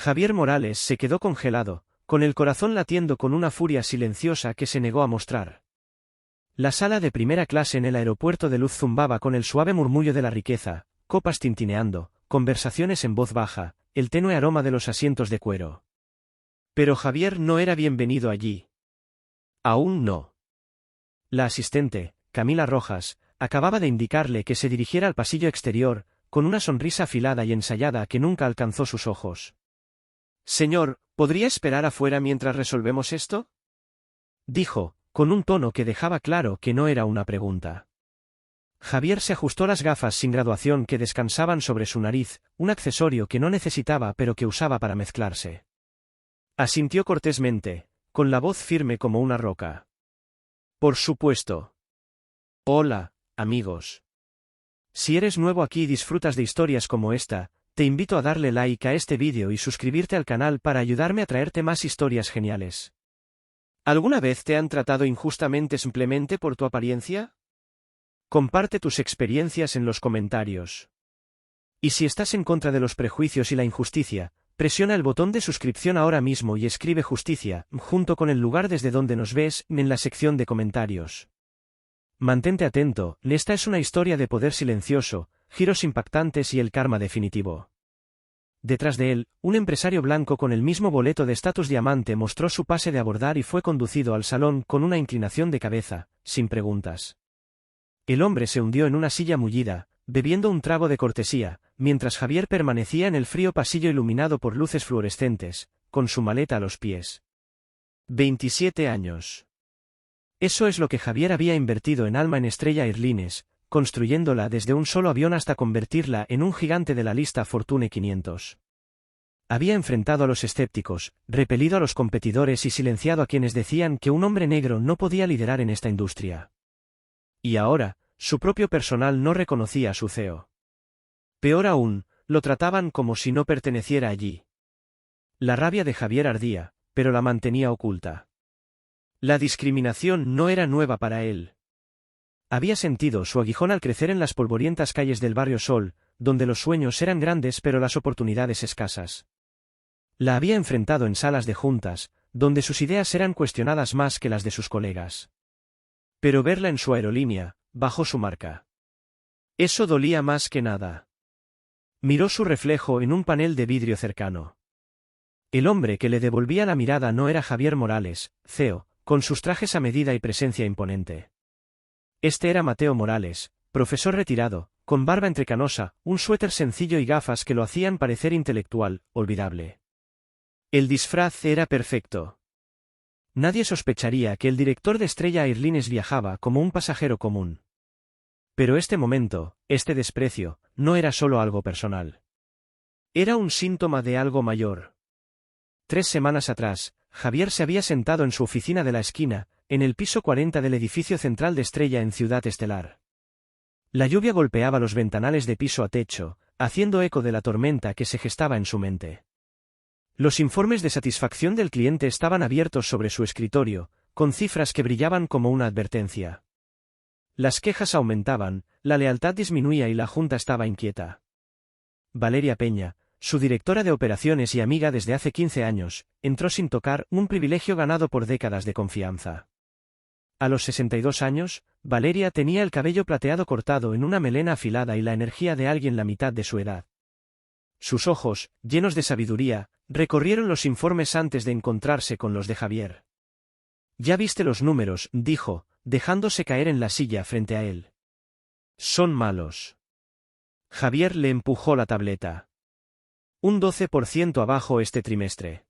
Javier Morales se quedó congelado, con el corazón latiendo con una furia silenciosa que se negó a mostrar. La sala de primera clase en el aeropuerto de Luz zumbaba con el suave murmullo de la riqueza, copas tintineando, conversaciones en voz baja, el tenue aroma de los asientos de cuero. Pero Javier no era bienvenido allí. Aún no. La asistente, Camila Rojas, acababa de indicarle que se dirigiera al pasillo exterior, con una sonrisa afilada y ensayada que nunca alcanzó sus ojos. «Señor, ¿podría esperar afuera mientras resolvemos esto?», dijo, con un tono que dejaba claro que no era una pregunta. Javier se ajustó las gafas sin graduación que descansaban sobre su nariz, un accesorio que no necesitaba pero que usaba para mezclarse. Asintió cortésmente, con la voz firme como una roca. «Por supuesto. Hola, amigos. Si eres nuevo aquí y disfrutas de historias como esta, te invito a darle like a este vídeo y suscribirte al canal para ayudarme a traerte más historias geniales». ¿Alguna vez te han tratado injustamente simplemente por tu apariencia? Comparte tus experiencias en los comentarios. Y si estás en contra de los prejuicios y la injusticia, presiona el botón de suscripción ahora mismo y escribe justicia, junto con el lugar desde donde nos ves, en la sección de comentarios. Mantente atento, esta es una historia de poder silencioso, giros impactantes y el karma definitivo. Detrás de él, un empresario blanco con el mismo boleto de estatus diamante mostró su pase de abordar y fue conducido al salón con una inclinación de cabeza, sin preguntas. El hombre se hundió en una silla mullida, bebiendo un trago de cortesía, mientras Javier permanecía en el frío pasillo iluminado por luces fluorescentes, con su maleta a los pies. 27 años. Eso es lo que Javier había invertido en alma en Estrella Airlines, construyéndola desde un solo avión hasta convertirla en un gigante de la lista Fortune 500. Había enfrentado a los escépticos, repelido a los competidores y silenciado a quienes decían que un hombre negro no podía liderar en esta industria. Y ahora, su propio personal no reconocía a su CEO. Peor aún, lo trataban como si no perteneciera allí. La rabia de Javier ardía, pero la mantenía oculta. La discriminación no era nueva para él. Había sentido su aguijón al crecer en las polvorientas calles del barrio Sol, donde los sueños eran grandes pero las oportunidades escasas. La había enfrentado en salas de juntas, donde sus ideas eran cuestionadas más que las de sus colegas. Pero verla en su aerolínea, bajo su marca. Eso dolía más que nada. Miró su reflejo en un panel de vidrio cercano. El hombre que le devolvía la mirada no era Javier Morales, CEO, con sus trajes a medida y presencia imponente. Este era Mateo Morales, profesor retirado, con barba entrecanosa, un suéter sencillo y gafas que lo hacían parecer intelectual, olvidable. El disfraz era perfecto. Nadie sospecharía que el director de Estrella Airlines viajaba como un pasajero común. Pero este momento, este desprecio, no era solo algo personal. Era un síntoma de algo mayor. 3 semanas atrás, Javier se había sentado en su oficina de la esquina, en el piso 40 del edificio central de Estrella en Ciudad Estelar. La lluvia golpeaba los ventanales de piso a techo, haciendo eco de la tormenta que se gestaba en su mente. Los informes de satisfacción del cliente estaban abiertos sobre su escritorio, con cifras que brillaban como una advertencia. Las quejas aumentaban, la lealtad disminuía y la junta estaba inquieta. Valeria Peña, su directora de operaciones y amiga desde hace 15 años, entró sin tocar, un privilegio ganado por décadas de confianza. A los 62 años, Valeria tenía el cabello plateado cortado en una melena afilada y la energía de alguien la mitad de su edad. Sus ojos, llenos de sabiduría, recorrieron los informes antes de encontrarse con los de Javier. «Ya viste los números», dijo, dejándose caer en la silla frente a él. «Son malos». Javier le empujó la tableta. «Un 12% abajo este trimestre.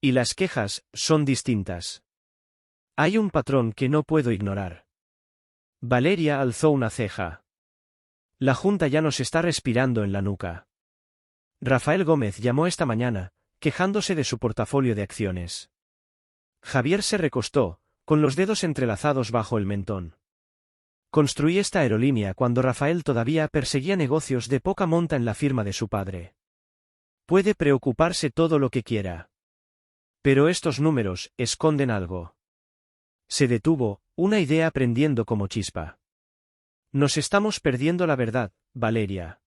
Y las quejas son distintas. Hay un patrón que no puedo ignorar». Valeria alzó una ceja. «La junta ya nos está respirando en la nuca». Rafael Gómez llamó esta mañana, quejándose de su portafolio de acciones. Javier se recostó, con los dedos entrelazados bajo el mentón. Construí esta aerolínea cuando Rafael todavía perseguía negocios de poca monta en la firma de su padre. Puede preocuparse todo lo que quiera. Pero estos números esconden algo. Se detuvo, una idea prendiendo como chispa. Nos estamos perdiendo la verdad, Valeria.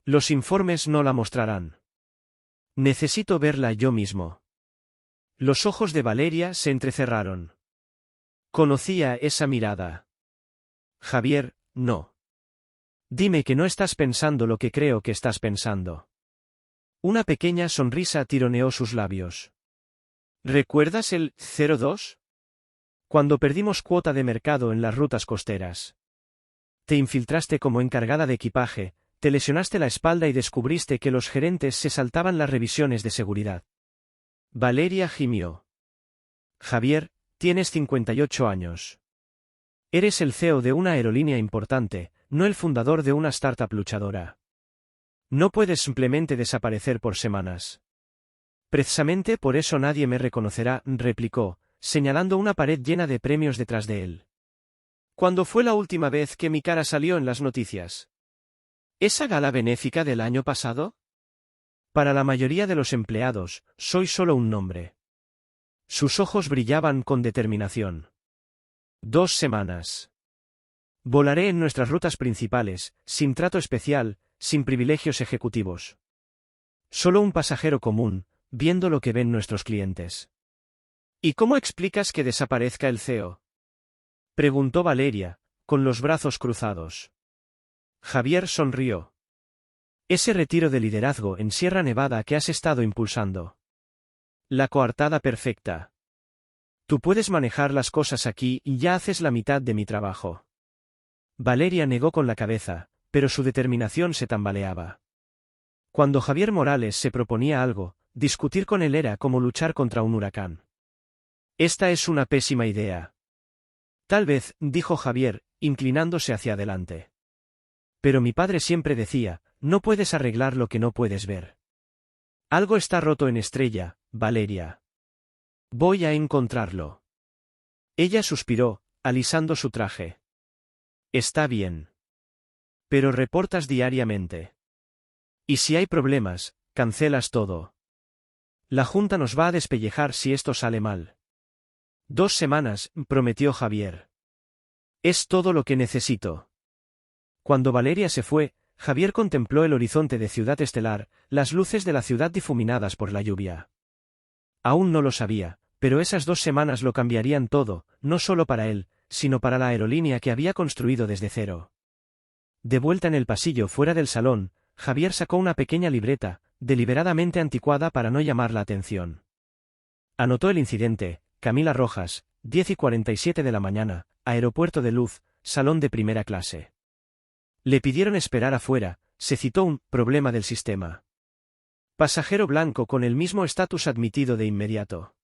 Los informes no la mostrarán. Necesito verla yo mismo. Los ojos de Valeria se entrecerraron. Conocía esa mirada. Javier, no. Dime que no estás pensando lo que creo que estás pensando. Una pequeña sonrisa tironeó sus labios. ¿Recuerdas el 02? Cuando perdimos cuota de mercado en las rutas costeras. Te infiltraste como encargada de equipaje, te lesionaste la espalda y descubriste que los gerentes se saltaban las revisiones de seguridad. Valeria gimió. Javier, tienes 58 años. Eres el CEO de una aerolínea importante, no el fundador de una startup luchadora. No puedes simplemente desaparecer por semanas. Precisamente por eso nadie me reconocerá, replicó, señalando una pared llena de premios detrás de él. ¿Cuándo fue la última vez que mi cara salió en las noticias? ¿Esa gala benéfica del año pasado? Para la mayoría de los empleados, soy solo un nombre. Sus ojos brillaban con determinación. 2 semanas. Volaré en nuestras rutas principales, sin trato especial, sin privilegios ejecutivos. Solo un pasajero común, viendo lo que ven nuestros clientes. ¿Y cómo explicas que desaparezca el CEO? Preguntó Valeria, con los brazos cruzados. Javier sonrió. Ese retiro de liderazgo en Sierra Nevada que has estado impulsando. La coartada perfecta. Tú puedes manejar las cosas aquí y ya haces la mitad de mi trabajo. Valeria negó con la cabeza, pero su determinación se tambaleaba. Cuando Javier Morales se proponía algo, discutir con él era como luchar contra un huracán. Esta es una pésima idea. Tal vez, dijo Javier, inclinándose hacia adelante. Pero mi padre siempre decía, no puedes arreglar lo que no puedes ver. Algo está roto en Estrella, Valeria. Voy a encontrarlo. Ella suspiró, alisando su traje. Está bien. Pero reportas diariamente. Y si hay problemas, cancelas todo. La junta nos va a despellejar si esto sale mal. 2 semanas, prometió Javier. Es todo lo que necesito. Cuando Valeria se fue, Javier contempló el horizonte de Ciudad Estelar, las luces de la ciudad difuminadas por la lluvia. Aún no lo sabía, pero esas 2 semanas lo cambiarían todo, no solo para él, sino para la aerolínea que había construido desde cero. De vuelta en el pasillo fuera del salón, Javier sacó una pequeña libreta, deliberadamente anticuada para no llamar la atención. Anotó el incidente: Camila Rojas, 10:47 de la mañana, aeropuerto de Luz, salón de primera clase. Le pidieron esperar afuera, se citó un problema del sistema. Pasajero blanco con el mismo estatus admitido de inmediato.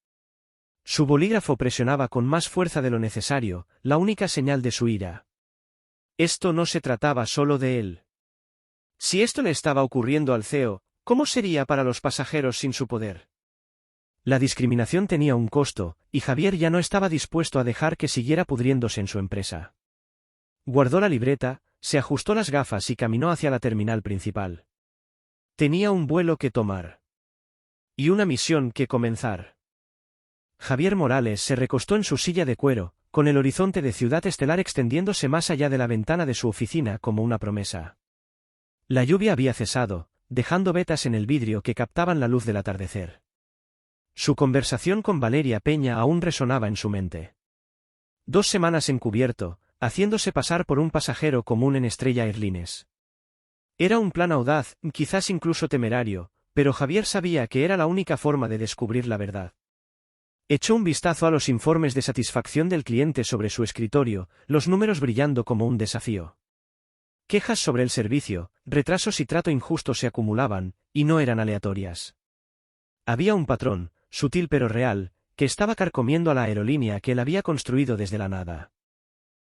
Su bolígrafo presionaba con más fuerza de lo necesario, la única señal de su ira. Esto no se trataba solo de él. Si esto le estaba ocurriendo al CEO, ¿cómo sería para los pasajeros sin su poder? La discriminación tenía un costo, y Javier ya no estaba dispuesto a dejar que siguiera pudriéndose en su empresa. Guardó la libreta, se ajustó las gafas y caminó hacia la terminal principal. Tenía un vuelo que tomar. Y una misión que comenzar. Javier Morales se recostó en su silla de cuero, con el horizonte de Ciudad Estelar extendiéndose más allá de la ventana de su oficina como una promesa. La lluvia había cesado, dejando vetas en el vidrio que captaban la luz del atardecer. Su conversación con Valeria Peña aún resonaba en su mente. 2 semanas encubierto, haciéndose pasar por un pasajero común en Estrella Airlines. Era un plan audaz, quizás incluso temerario, pero Javier sabía que era la única forma de descubrir la verdad. Echó un vistazo a los informes de satisfacción del cliente sobre su escritorio, los números brillando como un desafío. Quejas sobre el servicio, retrasos y trato injusto se acumulaban, y no eran aleatorias. Había un patrón, sutil pero real, que estaba carcomiendo a la aerolínea que él había construido desde la nada.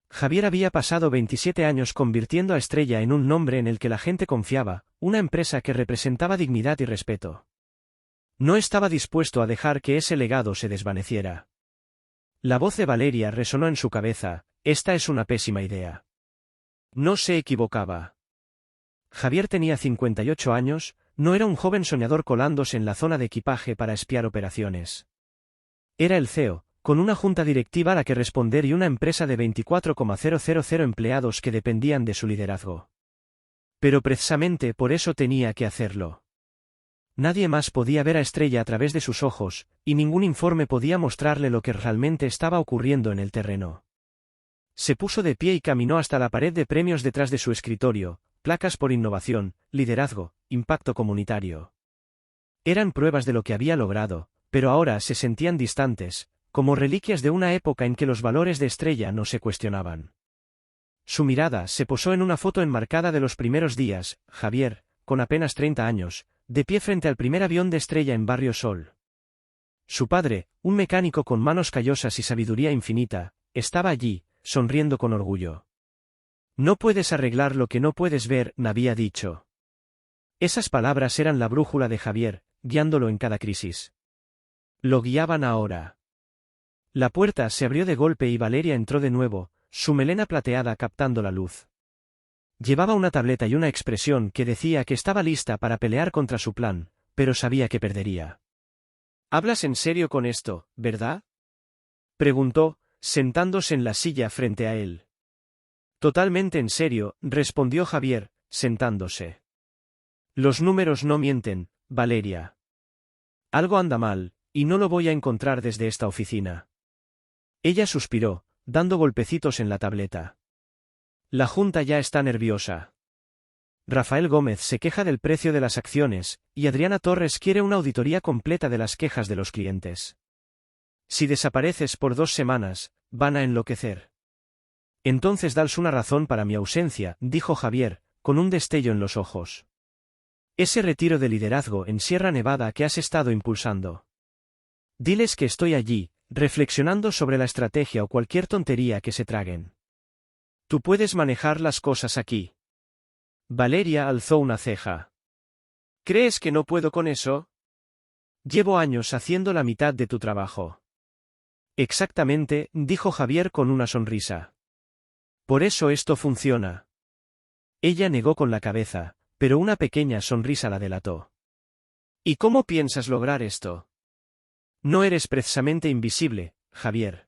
Javier había pasado 27 años convirtiendo a Estrella en un nombre en el que la gente confiaba, una empresa que representaba dignidad y respeto. No estaba dispuesto a dejar que ese legado se desvaneciera. La voz de Valeria resonó en su cabeza: esta es una pésima idea. No se equivocaba. Javier tenía 58 años, no era un joven soñador colándose en la zona de equipaje para espiar operaciones. Era el CEO, con una junta directiva a la que responder y una empresa de 24,000 empleados que dependían de su liderazgo. Pero precisamente por eso tenía que hacerlo. Nadie más podía ver a Estrella a través de sus ojos, y ningún informe podía mostrarle lo que realmente estaba ocurriendo en el terreno. Se puso de pie y caminó hasta la pared de premios detrás de su escritorio, placas por innovación, liderazgo, impacto comunitario. Eran pruebas de lo que había logrado, pero ahora se sentían distantes, como reliquias de una época en que los valores de Estrella no se cuestionaban. Su mirada se posó en una foto enmarcada de los primeros días, Javier, con apenas 30 años, de pie frente al primer avión de Estrella en Barrio Sol. Su padre, un mecánico con manos callosas y sabiduría infinita, estaba allí, sonriendo con orgullo. No puedes arreglar lo que no puedes ver, me había dicho. Esas palabras eran la brújula de Javier, guiándolo en cada crisis. Lo guiaban ahora. La puerta se abrió de golpe y Valeria entró de nuevo, su melena plateada captando la luz. Llevaba una tableta y una expresión que decía que estaba lista para pelear contra su plan, pero sabía que perdería. ¿Hablas en serio con esto, verdad? Preguntó, sentándose en la silla frente a él. Totalmente en serio, respondió Javier, sentándose. Los números no mienten, Valeria. Algo anda mal, y no lo voy a encontrar desde esta oficina. Ella suspiró, dando golpecitos en la tableta. La Junta ya está nerviosa. Rafael Gómez se queja del precio de las acciones, y Adriana Torres quiere una auditoría completa de las quejas de los clientes. Si desapareces por 2 semanas, van a enloquecer. Entonces dales una razón para mi ausencia, dijo Javier, con un destello en los ojos. Ese retiro de liderazgo en Sierra Nevada que has estado impulsando. Diles que estoy allí, reflexionando sobre la estrategia o cualquier tontería que se traguen. Tú puedes manejar las cosas aquí. Valeria alzó una ceja. ¿Crees que no puedo con eso? Llevo años haciendo la mitad de tu trabajo. Exactamente, dijo Javier con una sonrisa. Por eso esto funciona. Ella negó con la cabeza, pero una pequeña sonrisa la delató. ¿Y cómo piensas lograr esto? No eres precisamente invisible, Javier.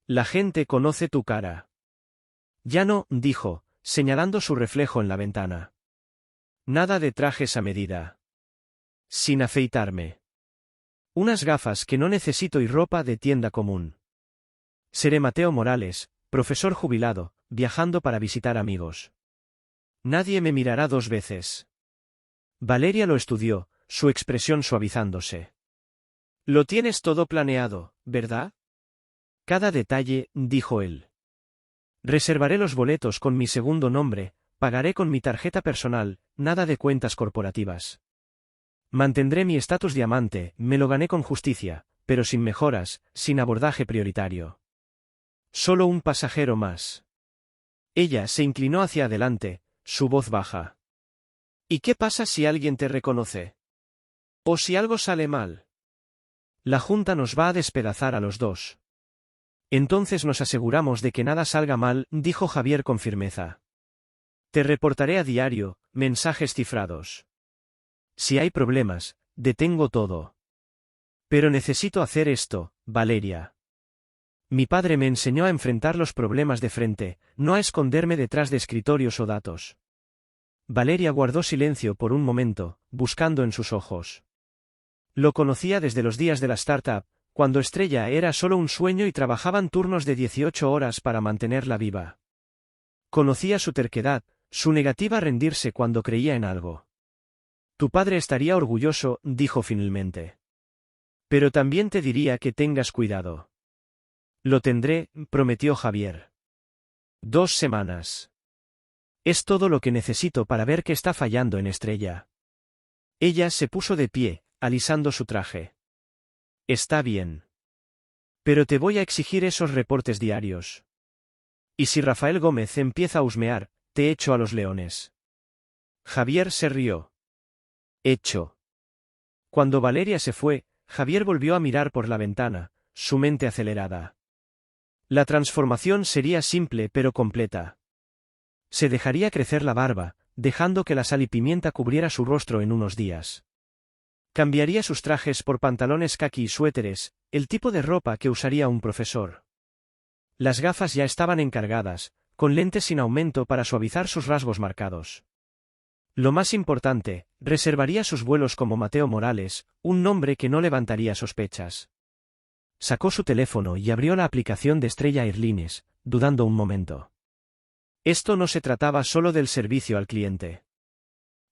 La gente conoce tu cara. Ya no, dijo, señalando su reflejo en la ventana. Nada de trajes a medida. Sin afeitarme. Unas gafas que no necesito y ropa de tienda común. Seré Mateo Morales, profesor jubilado, viajando para visitar amigos. Nadie me mirará 2 veces. Valeria lo estudió, su expresión suavizándose. Lo tienes todo planeado, ¿verdad? Cada detalle, dijo él. Reservaré los boletos con mi segundo nombre, pagaré con mi tarjeta personal, nada de cuentas corporativas. Mantendré mi estatus diamante, me lo gané con justicia, pero sin mejoras, sin abordaje prioritario. Solo un pasajero más. Ella se inclinó hacia adelante, su voz baja. ¿Y qué pasa si alguien te reconoce? ¿O si algo sale mal? La Junta nos va a despedazar a los dos. Entonces nos aseguramos de que nada salga mal, dijo Javier con firmeza. Te reportaré a diario, mensajes cifrados. Si hay problemas, detengo todo. Pero necesito hacer esto, Valeria. Mi padre me enseñó a enfrentar los problemas de frente, no a esconderme detrás de escritorios o datos. Valeria guardó silencio por un momento, buscando en sus ojos. Lo conocía desde los días de la startup, cuando Estrella era solo un sueño y trabajaban turnos de 18 horas para mantenerla viva. Conocía su terquedad, su negativa a rendirse cuando creía en algo. Tu padre estaría orgulloso, dijo finalmente. Pero también te diría que tengas cuidado. Lo tendré, prometió Javier. 2 semanas. Es todo lo que necesito para ver qué está fallando en Estrella. Ella se puso de pie, alisando su traje. Está bien. Pero te voy a exigir esos reportes diarios. Y si Rafael Gómez empieza a husmear, te echo a los leones. Javier se rió. Hecho. Cuando Valeria se fue, Javier volvió a mirar por la ventana, su mente acelerada. La transformación sería simple pero completa. Se dejaría crecer la barba, dejando que la sal y pimienta cubriera su rostro en unos días. Cambiaría sus trajes por pantalones caqui y suéteres, el tipo de ropa que usaría un profesor. Las gafas ya estaban encargadas, con lentes sin aumento para suavizar sus rasgos marcados. Lo más importante, reservaría sus vuelos como Mateo Morales, un nombre que no levantaría sospechas. Sacó su teléfono y abrió la aplicación de Estrella Airlines, dudando un momento. Esto no se trataba solo del servicio al cliente.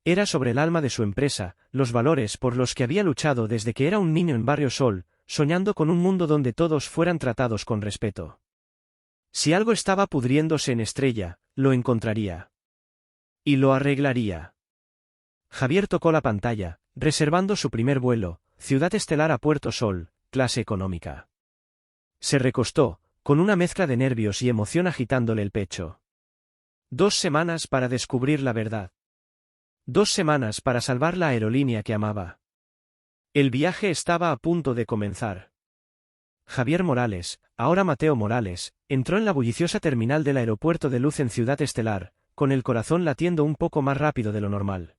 Era sobre el alma de su empresa, los valores por los que había luchado desde que era un niño en Barrio Sol, soñando con un mundo donde todos fueran tratados con respeto. Si algo estaba pudriéndose en Estrella, lo encontraría. Y lo arreglaría. Javier tocó la pantalla, reservando su primer vuelo, Ciudad Estelar a Puerto Sol, clase económica. Se recostó, con una mezcla de nervios y emoción agitándole el pecho. 2 semanas para descubrir la verdad. 2 semanas para salvar la aerolínea que amaba. El viaje estaba a punto de comenzar. Javier Morales, ahora Mateo Morales, entró en la bulliciosa terminal del aeropuerto de Luz en Ciudad Estelar, con el corazón latiendo un poco más rápido de lo normal.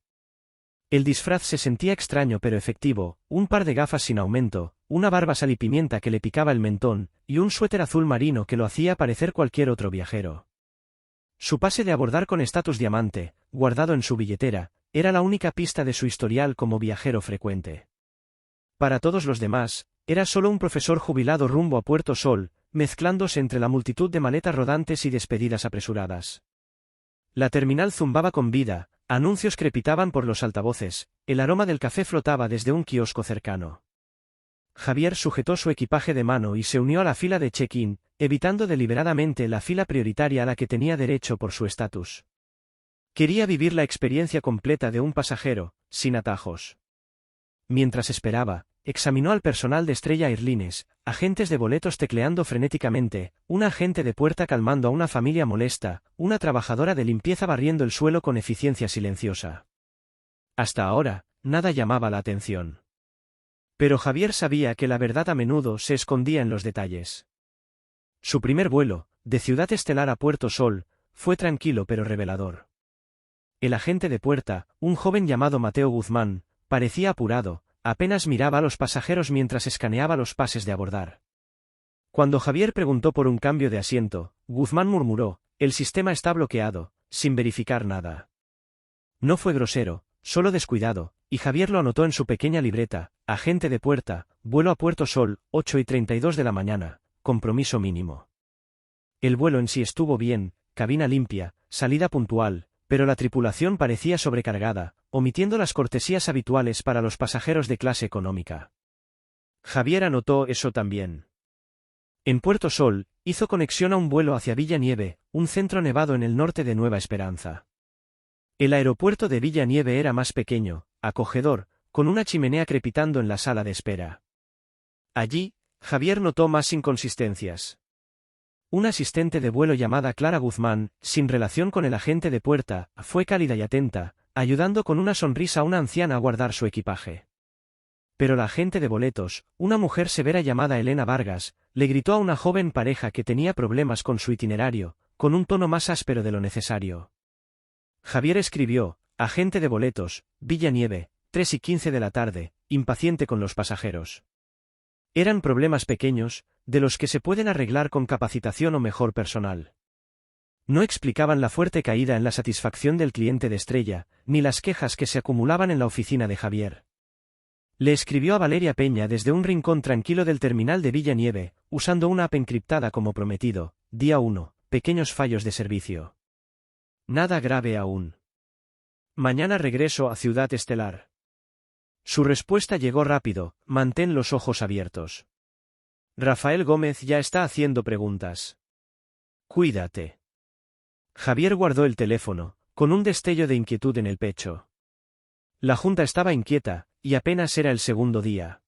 El disfraz se sentía extraño pero efectivo, un par de gafas sin aumento, una barba sal y pimienta que le picaba el mentón, y un suéter azul marino que lo hacía parecer cualquier otro viajero. Su pase de abordar con estatus diamante, guardado en su billetera, era la única pista de su historial como viajero frecuente. Para todos los demás, era solo un profesor jubilado rumbo a Puerto Sol, mezclándose entre la multitud de maletas rodantes y despedidas apresuradas. La terminal zumbaba con vida, anuncios crepitaban por los altavoces, el aroma del café flotaba desde un kiosco cercano. Javier sujetó su equipaje de mano y se unió a la fila de check-in, evitando deliberadamente la fila prioritaria a la que tenía derecho por su estatus. Quería vivir la experiencia completa de un pasajero, sin atajos. Mientras esperaba, examinó al personal de Estrella Airlines, agentes de boletos tecleando frenéticamente, un agente de puerta calmando a una familia molesta, una trabajadora de limpieza barriendo el suelo con eficiencia silenciosa. Hasta ahora, nada llamaba la atención. Pero Javier sabía que la verdad a menudo se escondía en los detalles. Su primer vuelo, de Ciudad Estelar a Puerto Sol, fue tranquilo pero revelador. El agente de puerta, un joven llamado Mateo Guzmán, parecía apurado, apenas miraba a los pasajeros mientras escaneaba los pases de abordar. Cuando Javier preguntó por un cambio de asiento, Guzmán murmuró, «El sistema está bloqueado», sin verificar nada. No fue grosero, solo descuidado, y Javier lo anotó en su pequeña libreta, agente de puerta, vuelo a Puerto Sol, 8:32 de la mañana, compromiso mínimo. El vuelo en sí estuvo bien, cabina limpia, salida puntual, pero la tripulación parecía sobrecargada, omitiendo las cortesías habituales para los pasajeros de clase económica. Javier anotó eso también. En Puerto Sol, hizo conexión a un vuelo hacia Villa Nieve, un centro nevado en el norte de Nueva Esperanza. El aeropuerto de Villa Nieve era más pequeño, acogedor, con una chimenea crepitando en la sala de espera. Allí, Javier notó más inconsistencias. Una asistente de vuelo llamada Clara Guzmán, sin relación con el agente de puerta, fue cálida y atenta, ayudando con una sonrisa a una anciana a guardar su equipaje. Pero la agente de boletos, una mujer severa llamada Elena Vargas, le gritó a una joven pareja que tenía problemas con su itinerario, con un tono más áspero de lo necesario. Javier escribió, agente de boletos, Villa Nieve, 3:15 de la tarde, impaciente con los pasajeros. Eran problemas pequeños, de los que se pueden arreglar con capacitación o mejor personal. No explicaban la fuerte caída en la satisfacción del cliente de Estrella, ni las quejas que se acumulaban en la oficina de Javier. Le escribió a Valeria Peña desde un rincón tranquilo del terminal de Villa Nieve, usando una app encriptada como prometido, día 1, pequeños fallos de servicio. Nada grave aún. Mañana regreso a Ciudad Estelar. Su respuesta llegó rápido, mantén los ojos abiertos. Rafael Gómez ya está haciendo preguntas. Cuídate. Javier guardó el teléfono, con un destello de inquietud en el pecho. La junta estaba inquieta, y apenas era el segundo día.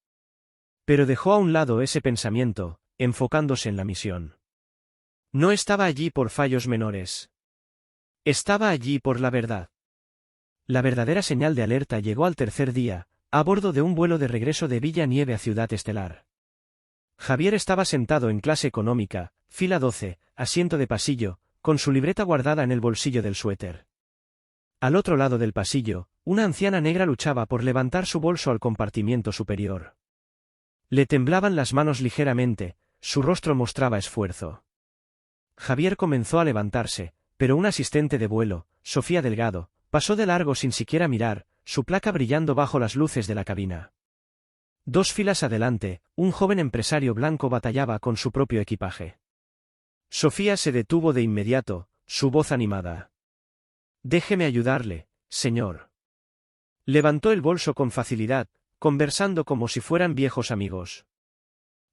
Pero dejó a un lado ese pensamiento, enfocándose en la misión. No estaba allí por fallos menores. Estaba allí por la verdad. La verdadera señal de alerta llegó al tercer día, a bordo de un vuelo de regreso de Villa Nieve a Ciudad Estelar. Javier estaba sentado en clase económica, fila 12, asiento de pasillo, con su libreta guardada en el bolsillo del suéter. Al otro lado del pasillo, una anciana negra luchaba por levantar su bolso al compartimiento superior. Le temblaban las manos ligeramente, su rostro mostraba esfuerzo. Javier comenzó a levantarse, pero un asistente de vuelo, Sofía Delgado, Pasó de largo sin siquiera mirar, su placa brillando bajo las luces de la cabina. 2 filas adelante, un joven empresario blanco batallaba con su propio equipaje. Sofía se detuvo de inmediato, su voz animada. «Déjeme ayudarle, señor». Levantó el bolso con facilidad, conversando como si fueran viejos amigos.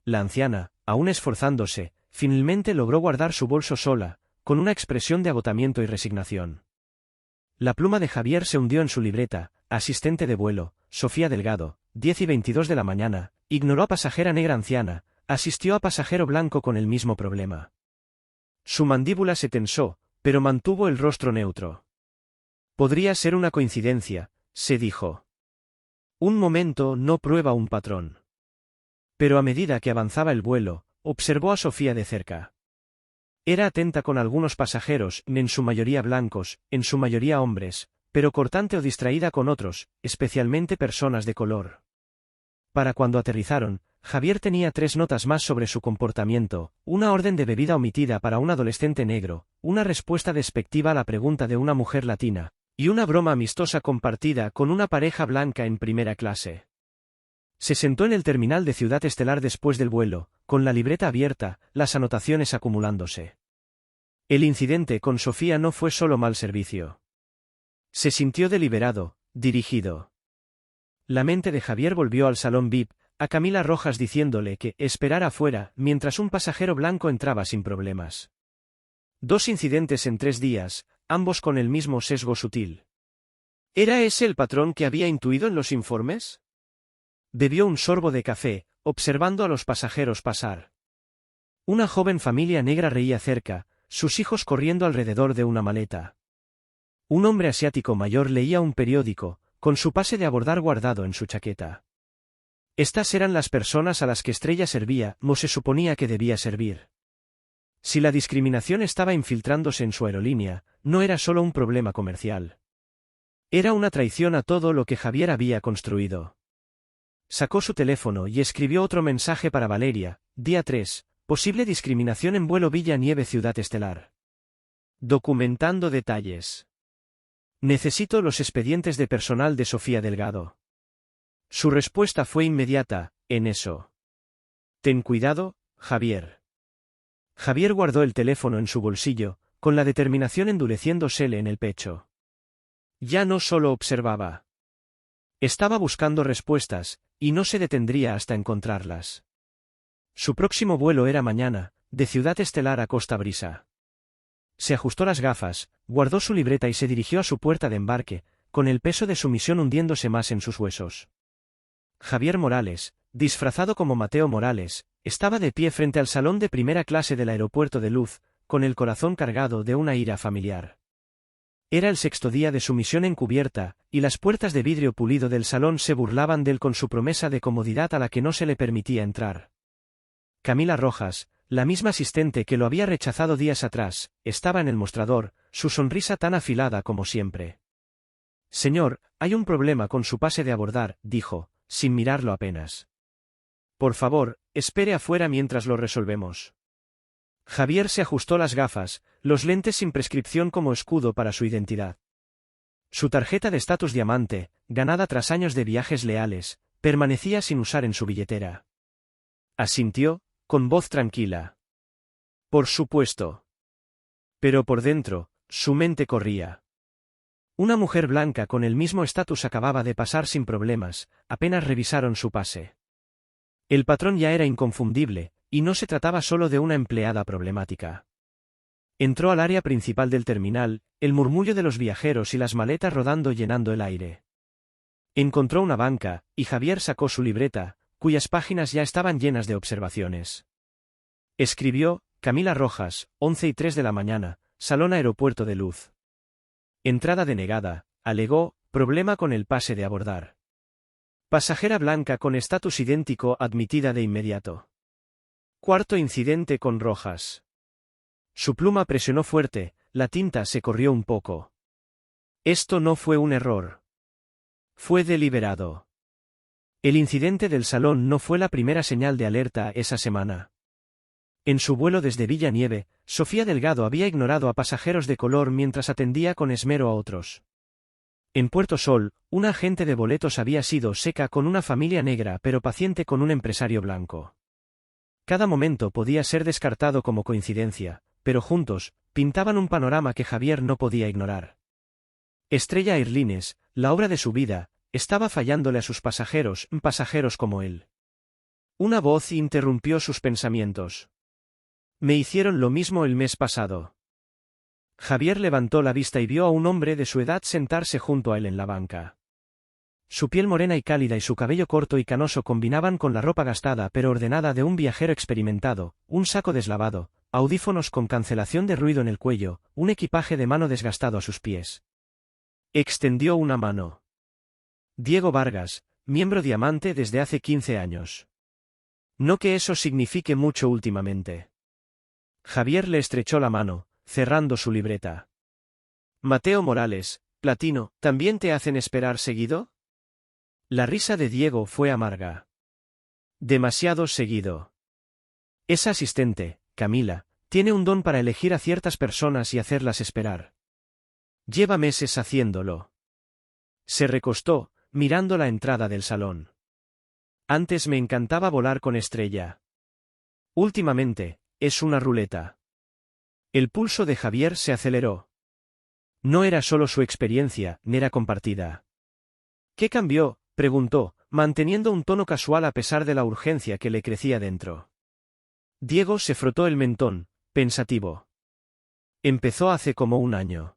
La anciana, aún esforzándose, finalmente logró guardar su bolso sola, con una expresión de agotamiento y resignación. La pluma de Javier se hundió en su libreta. Asistente de vuelo, Sofía Delgado, 10:22 de la mañana, ignoró a pasajera negra anciana, asistió a pasajero blanco con el mismo problema. Su mandíbula se tensó, pero mantuvo el rostro neutro. Podría ser una coincidencia, se dijo. Un momento no prueba un patrón. Pero a medida que avanzaba el vuelo, observó a Sofía de cerca. Era atenta con algunos pasajeros, en su mayoría blancos, en su mayoría hombres, pero cortante o distraída con otros, especialmente personas de color. Para cuando aterrizaron, Javier tenía 3 notas más sobre su comportamiento: una orden de bebida omitida para un adolescente negro, una respuesta despectiva a la pregunta de una mujer latina, y una broma amistosa compartida con una pareja blanca en primera clase. Se sentó en el terminal de Ciudad Estelar después del vuelo, con la libreta abierta, las anotaciones acumulándose. El incidente con Sofía no fue solo mal servicio. Se sintió deliberado, dirigido. La mente de Javier volvió al salón VIP, a Camila Rojas diciéndole que esperara afuera mientras un pasajero blanco entraba sin problemas. 2 incidentes en 3 días, ambos con el mismo sesgo sutil. ¿Era ese el patrón que había intuido en los informes? Bebió un sorbo de café, observando a los pasajeros pasar. Una joven familia negra reía cerca, sus hijos corriendo alrededor de una maleta. Un hombre asiático mayor leía un periódico, con su pase de abordar guardado en su chaqueta. Estas eran las personas a las que Estrella servía, o se suponía que debía servir. Si la discriminación estaba infiltrándose en su aerolínea, no era solo un problema comercial. Era una traición a todo lo que Javier había construido. Sacó su teléfono y escribió otro mensaje para Valeria: día 3, posible discriminación en vuelo Villa Nieve Ciudad Estelar. Documentando detalles. Necesito los expedientes de personal de Sofía Delgado. Su respuesta fue inmediata: en eso. Ten cuidado, Javier. Javier guardó el teléfono en su bolsillo, con la determinación endureciéndosele en el pecho. Ya no solo observaba. Estaba buscando respuestas, y no se detendría hasta encontrarlas. Su próximo vuelo era mañana, de Ciudad Estelar a Costa Brisa. Se ajustó las gafas, guardó su libreta y se dirigió a su puerta de embarque, con el peso de su misión hundiéndose más en sus huesos. Javier Morales, disfrazado como Mateo Morales, estaba de pie frente al salón de primera clase del aeropuerto de Luz, con el corazón cargado de una ira familiar. Era el 6º día de su misión encubierta, y las puertas de vidrio pulido del salón se burlaban de él con su promesa de comodidad a la que no se le permitía entrar. Camila Rojas, la misma asistente que lo había rechazado días atrás, estaba en el mostrador, su sonrisa tan afilada como siempre. «Señor, hay un problema con su pase de abordar», dijo, sin mirarlo apenas. «Por favor, espere afuera mientras lo resolvemos». Javier se ajustó las gafas, los lentes sin prescripción como escudo para su identidad. Su tarjeta de estatus diamante, ganada tras años de viajes leales, permanecía sin usar en su billetera. Asintió, con voz tranquila. «Por supuesto». Pero por dentro, su mente corría. Una mujer blanca con el mismo estatus acababa de pasar sin problemas, apenas revisaron su pase. El patrón ya era inconfundible, y no se trataba solo de una empleada problemática. Entró al área principal del terminal, el murmullo de los viajeros y las maletas rodando llenando el aire. Encontró una banca, y Javier sacó su libreta, cuyas páginas ya estaban llenas de observaciones. Escribió: Camila Rojas, 11:03 de la mañana, Salón Aeropuerto de Luz. Entrada denegada, alegó, problema con el pase de abordar. Pasajera blanca con estatus idéntico admitida de inmediato. Cuarto incidente con Rojas. Su pluma presionó fuerte, la tinta se corrió un poco. Esto no fue un error. Fue deliberado. El incidente del salón no fue la primera señal de alerta esa semana. En su vuelo desde Villa Nieve, Sofía Delgado había ignorado a pasajeros de color mientras atendía con esmero a otros. En Puerto Sol, un agente de boletos había sido seca con una familia negra pero paciente con un empresario blanco. Cada momento podía ser descartado como coincidencia, pero juntos, pintaban un panorama que Javier no podía ignorar. Estrella Airlines, la obra de su vida, estaba fallándole a sus pasajeros como él. Una voz interrumpió sus pensamientos. Me hicieron lo mismo el mes pasado. Javier levantó la vista y vio a un hombre de su edad sentarse junto a él en la banca. Su piel morena y cálida y su cabello corto y canoso combinaban con la ropa gastada pero ordenada de un viajero experimentado, un saco deslavado, audífonos con cancelación de ruido en el cuello, un equipaje de mano desgastado a sus pies. Extendió una mano. Diego Vargas, miembro diamante desde hace 15 años. No que eso signifique mucho últimamente. Javier le estrechó la mano, cerrando su libreta. Mateo Morales, platino, ¿también te hacen esperar seguido? La risa de Diego fue amarga. Demasiado seguido. Esa asistente, Camila, tiene un don para elegir a ciertas personas y hacerlas esperar. Lleva meses haciéndolo. Se recostó, mirando la entrada del salón. Antes me encantaba volar con Estrella. Últimamente, es una ruleta. El pulso de Javier se aceleró. No era solo su experiencia, era compartida. ¿Qué cambió?, preguntó, manteniendo un tono casual a pesar de la urgencia que le crecía dentro. Diego se frotó el mentón, pensativo. Empezó hace como un año.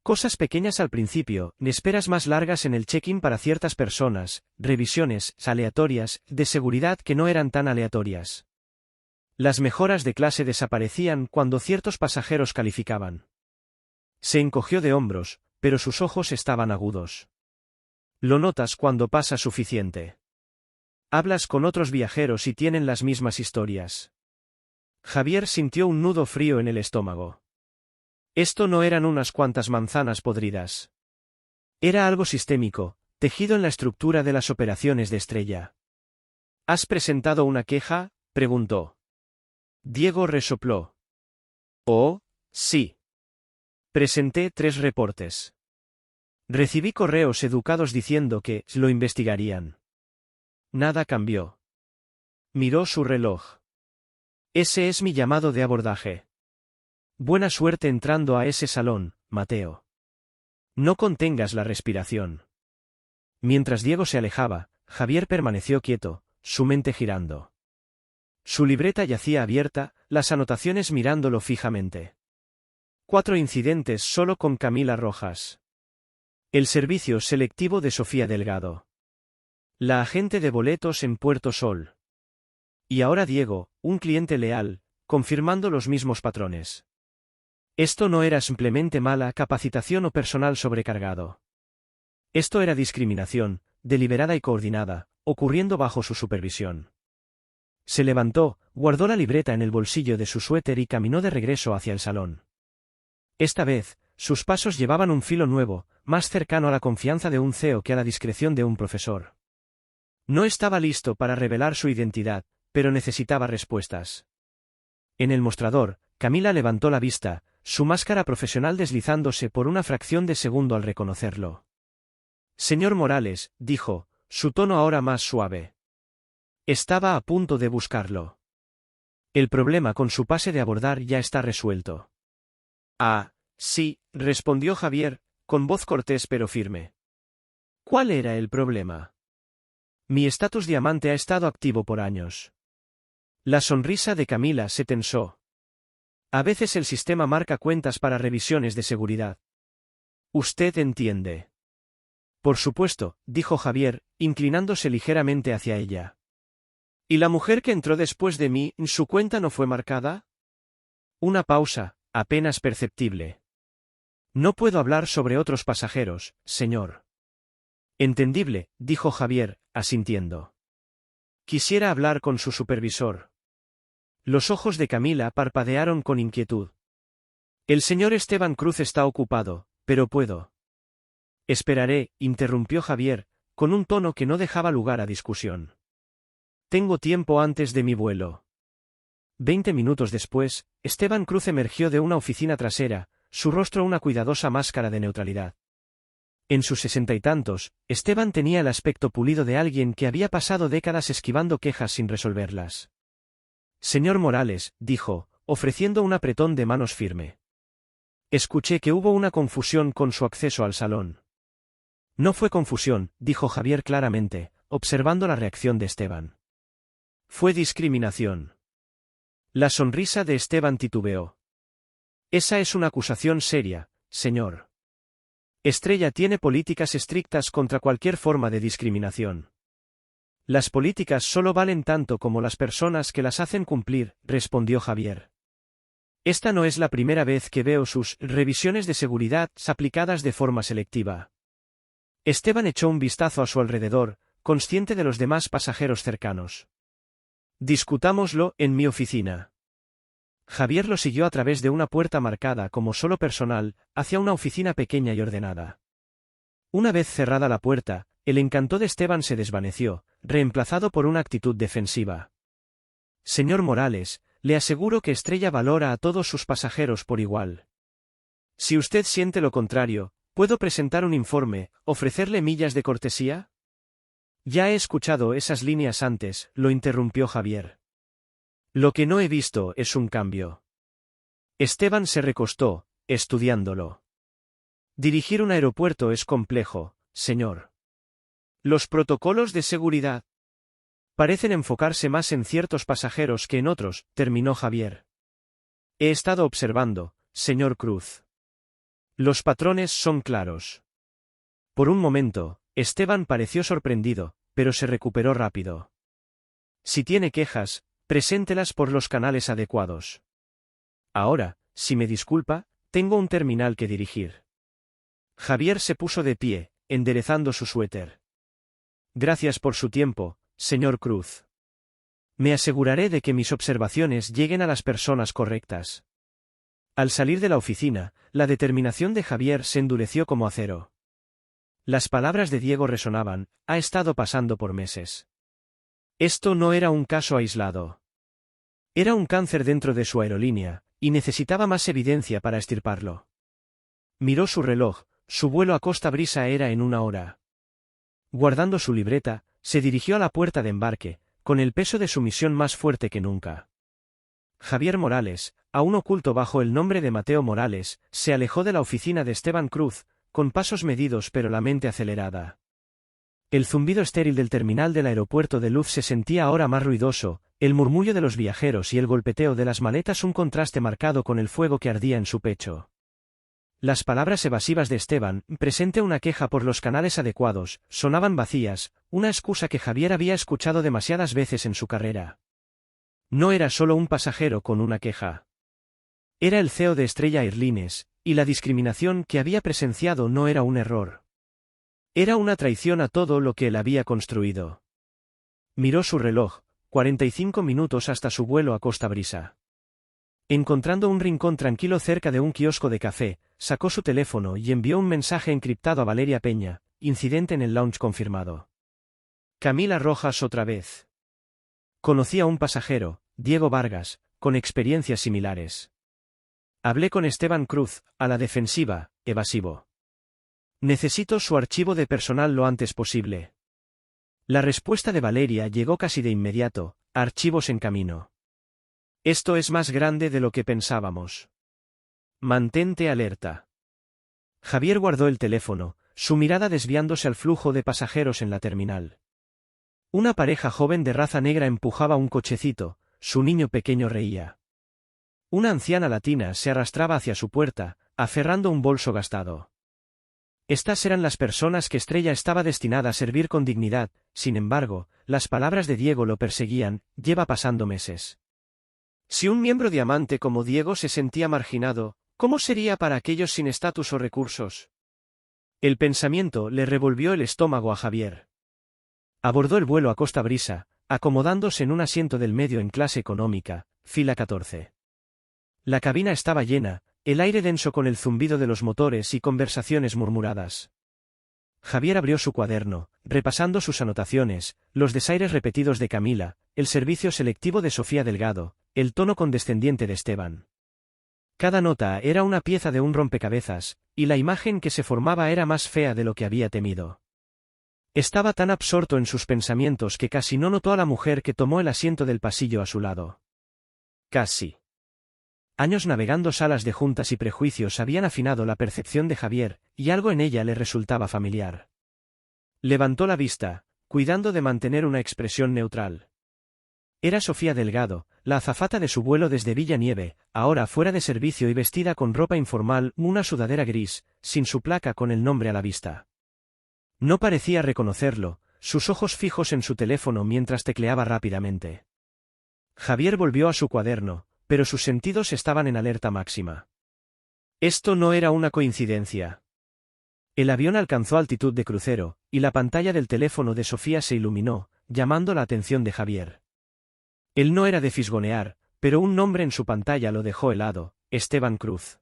Cosas pequeñas al principio, esperas más largas en el check-in para ciertas personas, revisiones aleatorias, de seguridad que no eran tan aleatorias. Las mejoras de clase desaparecían cuando ciertos pasajeros calificaban. Se encogió de hombros, pero sus ojos estaban agudos. Lo notas cuando pasa suficiente. Hablas con otros viajeros y tienen las mismas historias. Javier sintió un nudo frío en el estómago. Esto no eran unas cuantas manzanas podridas. Era algo sistémico, tejido en la estructura de las operaciones de Estrella. ¿Has presentado una queja?, preguntó. Diego resopló. Oh, sí. Presenté 3 reportes. Recibí correos educados diciendo que lo investigarían. Nada cambió. Miró su reloj. Ese es mi llamado de abordaje. Buena suerte entrando a ese salón, Mateo. No contengas la respiración. Mientras Diego se alejaba, Javier permaneció quieto, su mente girando. Su libreta yacía abierta, las anotaciones mirándolo fijamente. 4 incidentes solo con Camila Rojas. El servicio selectivo de Sofía Delgado. La agente de boletos en Puerto Sol. Y ahora Diego, un cliente leal, confirmando los mismos patrones. Esto no era simplemente mala capacitación o personal sobrecargado. Esto era discriminación, deliberada y coordinada, ocurriendo bajo su supervisión. Se levantó, guardó la libreta en el bolsillo de su suéter y caminó de regreso hacia el salón. Esta vez, sus pasos llevaban un filo nuevo, más cercano a la confianza de un CEO que a la discreción de un profesor. No estaba listo para revelar su identidad, pero necesitaba respuestas. En el mostrador, Camila levantó la vista, su máscara profesional deslizándose por una fracción de segundo al reconocerlo. Señor Morales, dijo, su tono ahora más suave. Estaba a punto de buscarlo. El problema con su pase de abordar ya está resuelto. Ah, sí, respondió Javier, con voz cortés pero firme. ¿Cuál era el problema? Mi estatus diamante ha estado activo por años. La sonrisa de Camila se tensó. A veces el sistema marca cuentas para revisiones de seguridad. Usted entiende. Por supuesto, dijo Javier, inclinándose ligeramente hacia ella. ¿Y la mujer que entró después de mí, su cuenta no fue marcada? Una pausa, apenas perceptible. No puedo hablar sobre otros pasajeros, señor. Entendible, dijo Javier, asintiendo. Quisiera hablar con su supervisor. Los ojos de Camila parpadearon con inquietud. El señor Esteban Cruz está ocupado, pero puedo. Esperaré, interrumpió Javier, con un tono que no dejaba lugar a discusión. Tengo tiempo antes de mi vuelo. 20 minutos después, Esteban Cruz emergió de una oficina trasera, su rostro una cuidadosa máscara de neutralidad. En sus 60 y tantos, Esteban tenía el aspecto pulido de alguien que había pasado décadas esquivando quejas sin resolverlas. Señor Morales, dijo, ofreciendo un apretón de manos firme. Escuché que hubo una confusión con su acceso al salón. No fue confusión, dijo Javier claramente, observando la reacción de Esteban. Fue discriminación. La sonrisa de Esteban titubeó. Esa es una acusación seria, señor. Estrella tiene políticas estrictas contra cualquier forma de discriminación. Las políticas solo valen tanto como las personas que las hacen cumplir, respondió Javier. Esta no es la primera vez que veo sus revisiones de seguridad aplicadas de forma selectiva. Esteban echó un vistazo a su alrededor, consciente de los demás pasajeros cercanos. Discutámoslo en mi oficina. Javier lo siguió a través de una puerta marcada como solo personal, hacia una oficina pequeña y ordenada. Una vez cerrada la puerta, el encanto de Esteban se desvaneció, reemplazado por una actitud defensiva. Señor Morales, le aseguro que Estrella valora a todos sus pasajeros por igual. Si usted siente lo contrario, ¿puedo presentar un informe, ofrecerle millas de cortesía? Ya he escuchado esas líneas antes, lo interrumpió Javier. Lo que no he visto es un cambio. Esteban se recostó, estudiándolo. Dirigir un aeropuerto es complejo, señor. Los protocolos de seguridad parecen enfocarse más en ciertos pasajeros que en otros, terminó Javier. He estado observando, señor Cruz. Los patrones son claros. Por un momento, Esteban pareció sorprendido, pero se recuperó rápido. Si tiene quejas, preséntelas por los canales adecuados. Ahora, si me disculpa, tengo un terminal que dirigir. Javier se puso de pie, enderezando su suéter. Gracias por su tiempo, señor Cruz. Me aseguraré de que mis observaciones lleguen a las personas correctas. Al salir de la oficina, la determinación de Javier se endureció como acero. Las palabras de Diego resonaban, ha estado pasando por meses. Esto no era un caso aislado. Era un cáncer dentro de su aerolínea, y necesitaba más evidencia para extirparlo. Miró su reloj, su vuelo a Costa Brisa era en 1 hora. Guardando su libreta, se dirigió a la puerta de embarque, con el peso de su misión más fuerte que nunca. Javier Morales, aún oculto bajo el nombre de Mateo Morales, se alejó de la oficina de Esteban Cruz, con pasos medidos pero la mente acelerada. El zumbido estéril del terminal del aeropuerto de Luz se sentía ahora más ruidoso, el murmullo de los viajeros y el golpeteo de las maletas un contraste marcado con el fuego que ardía en su pecho. Las palabras evasivas de Esteban, presente una queja por los canales adecuados, sonaban vacías, una excusa que Javier había escuchado demasiadas veces en su carrera. No era solo un pasajero con una queja. Era el CEO de Estrella Airlines, y la discriminación que había presenciado no era un error. Era una traición a todo lo que él había construido. Miró su reloj, 45 minutos hasta su vuelo a Costa Brisa. Encontrando un rincón tranquilo cerca de un kiosco de café, sacó su teléfono y envió un mensaje encriptado a Valeria Peña, incidente en el lounge confirmado. Camila Rojas otra vez. Conocí a un pasajero, Diego Vargas, con experiencias similares. Hablé con Esteban Cruz, a la defensiva, evasivo. Necesito su archivo de personal lo antes posible. La respuesta de Valeria llegó casi de inmediato, archivos en camino. Esto es más grande de lo que pensábamos. Mantente alerta. Javier guardó el teléfono, su mirada desviándose al flujo de pasajeros en la terminal. Una pareja joven de raza negra empujaba un cochecito, su niño pequeño reía. Una anciana latina se arrastraba hacia su puerta, aferrando un bolso gastado. Estas eran las personas que Estrella estaba destinada a servir con dignidad, sin embargo, las palabras de Diego lo perseguían, lleva pasando meses. Si un miembro diamante como Diego se sentía marginado, ¿cómo sería para aquellos sin estatus o recursos? El pensamiento le revolvió el estómago a Javier. Abordó el vuelo a Costa Brisa, acomodándose en un asiento del medio en clase económica, fila 14. La cabina estaba llena, el aire denso con el zumbido de los motores y conversaciones murmuradas. Javier abrió su cuaderno, repasando sus anotaciones, los desaires repetidos de Camila, el servicio selectivo de Sofía Delgado, el tono condescendiente de Esteban. Cada nota era una pieza de un rompecabezas, y la imagen que se formaba era más fea de lo que había temido. Estaba tan absorto en sus pensamientos que casi no notó a la mujer que tomó el asiento del pasillo a su lado. Casi. Años navegando salas de juntas y prejuicios habían afinado la percepción de Javier, y algo en ella le resultaba familiar. Levantó la vista, cuidando de mantener una expresión neutral. Era Sofía Delgado, la azafata de su vuelo desde Villa Nieve, ahora fuera de servicio y vestida con ropa informal, una sudadera gris, sin su placa con el nombre a la vista. No parecía reconocerlo, sus ojos fijos en su teléfono mientras tecleaba rápidamente. Javier volvió a su cuaderno, pero sus sentidos estaban en alerta máxima. Esto no era una coincidencia. El avión alcanzó altitud de crucero, y la pantalla del teléfono de Sofía se iluminó, llamando la atención de Javier. Él no era de fisgonear, pero un nombre en su pantalla lo dejó helado: Esteban Cruz.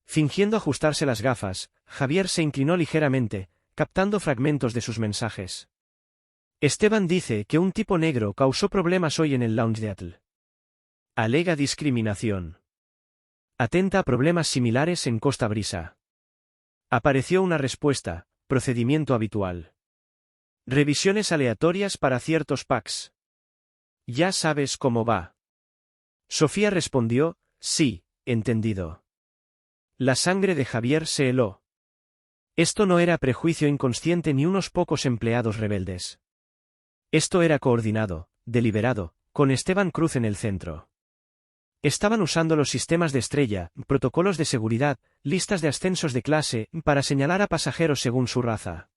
Fingiendo ajustarse las gafas, Javier se inclinó ligeramente, captando fragmentos de sus mensajes. Esteban dice que un tipo negro causó problemas hoy en el lounge de Atl. Alega discriminación. Atenta a problemas similares en Costa Brisa. Apareció una respuesta: procedimiento habitual. Revisiones aleatorias para ciertos packs. Ya sabes cómo va. Sofía respondió: sí, entendido. La sangre de Javier se heló. Esto no era prejuicio inconsciente ni unos pocos empleados rebeldes. Esto era coordinado, deliberado, con Esteban Cruz en el centro. Estaban usando los sistemas de estrella, protocolos de seguridad, listas de ascensos de clase, para señalar a pasajeros según su raza.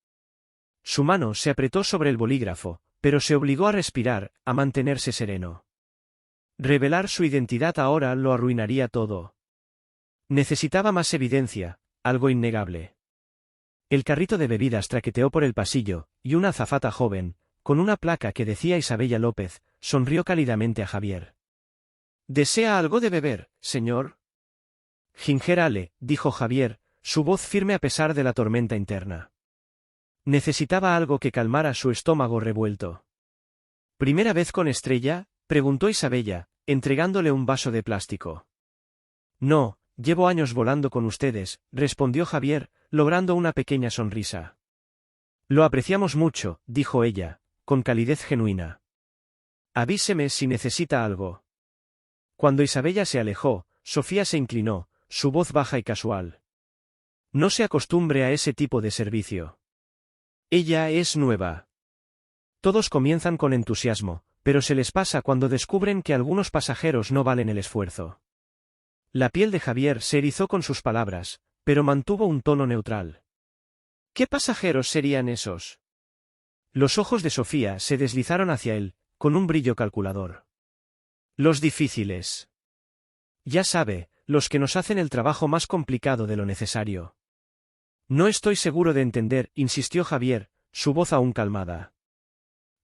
Su mano se apretó sobre el bolígrafo, pero se obligó a respirar, a mantenerse sereno. Revelar su identidad ahora lo arruinaría todo. Necesitaba más evidencia, algo innegable. El carrito de bebidas traqueteó por el pasillo, y una azafata joven, con una placa que decía Isabella López, sonrió cálidamente a Javier. ¿Desea algo de beber, señor? Ginger ale, dijo Javier, su voz firme a pesar de la tormenta interna. Necesitaba algo que calmara su estómago revuelto. ¿Primera vez con Estrella?, preguntó Isabella, entregándole un vaso de plástico. No, llevo años volando con ustedes, respondió Javier, logrando una pequeña sonrisa. Lo apreciamos mucho, dijo ella, con calidez genuina. Avíseme si necesita algo. Cuando Isabella se alejó, Sofía se inclinó, su voz baja y casual. No se acostumbre a ese tipo de servicio. Ella es nueva. Todos comienzan con entusiasmo, pero se les pasa cuando descubren que algunos pasajeros no valen el esfuerzo. La piel de Javier se erizó con sus palabras, pero mantuvo un tono neutral. ¿Qué pasajeros serían esos? Los ojos de Sofía se deslizaron hacia él, con un brillo calculador. Los difíciles. Ya sabe, los que nos hacen el trabajo más complicado de lo necesario. No estoy seguro de entender, insistió Javier, su voz aún calmada.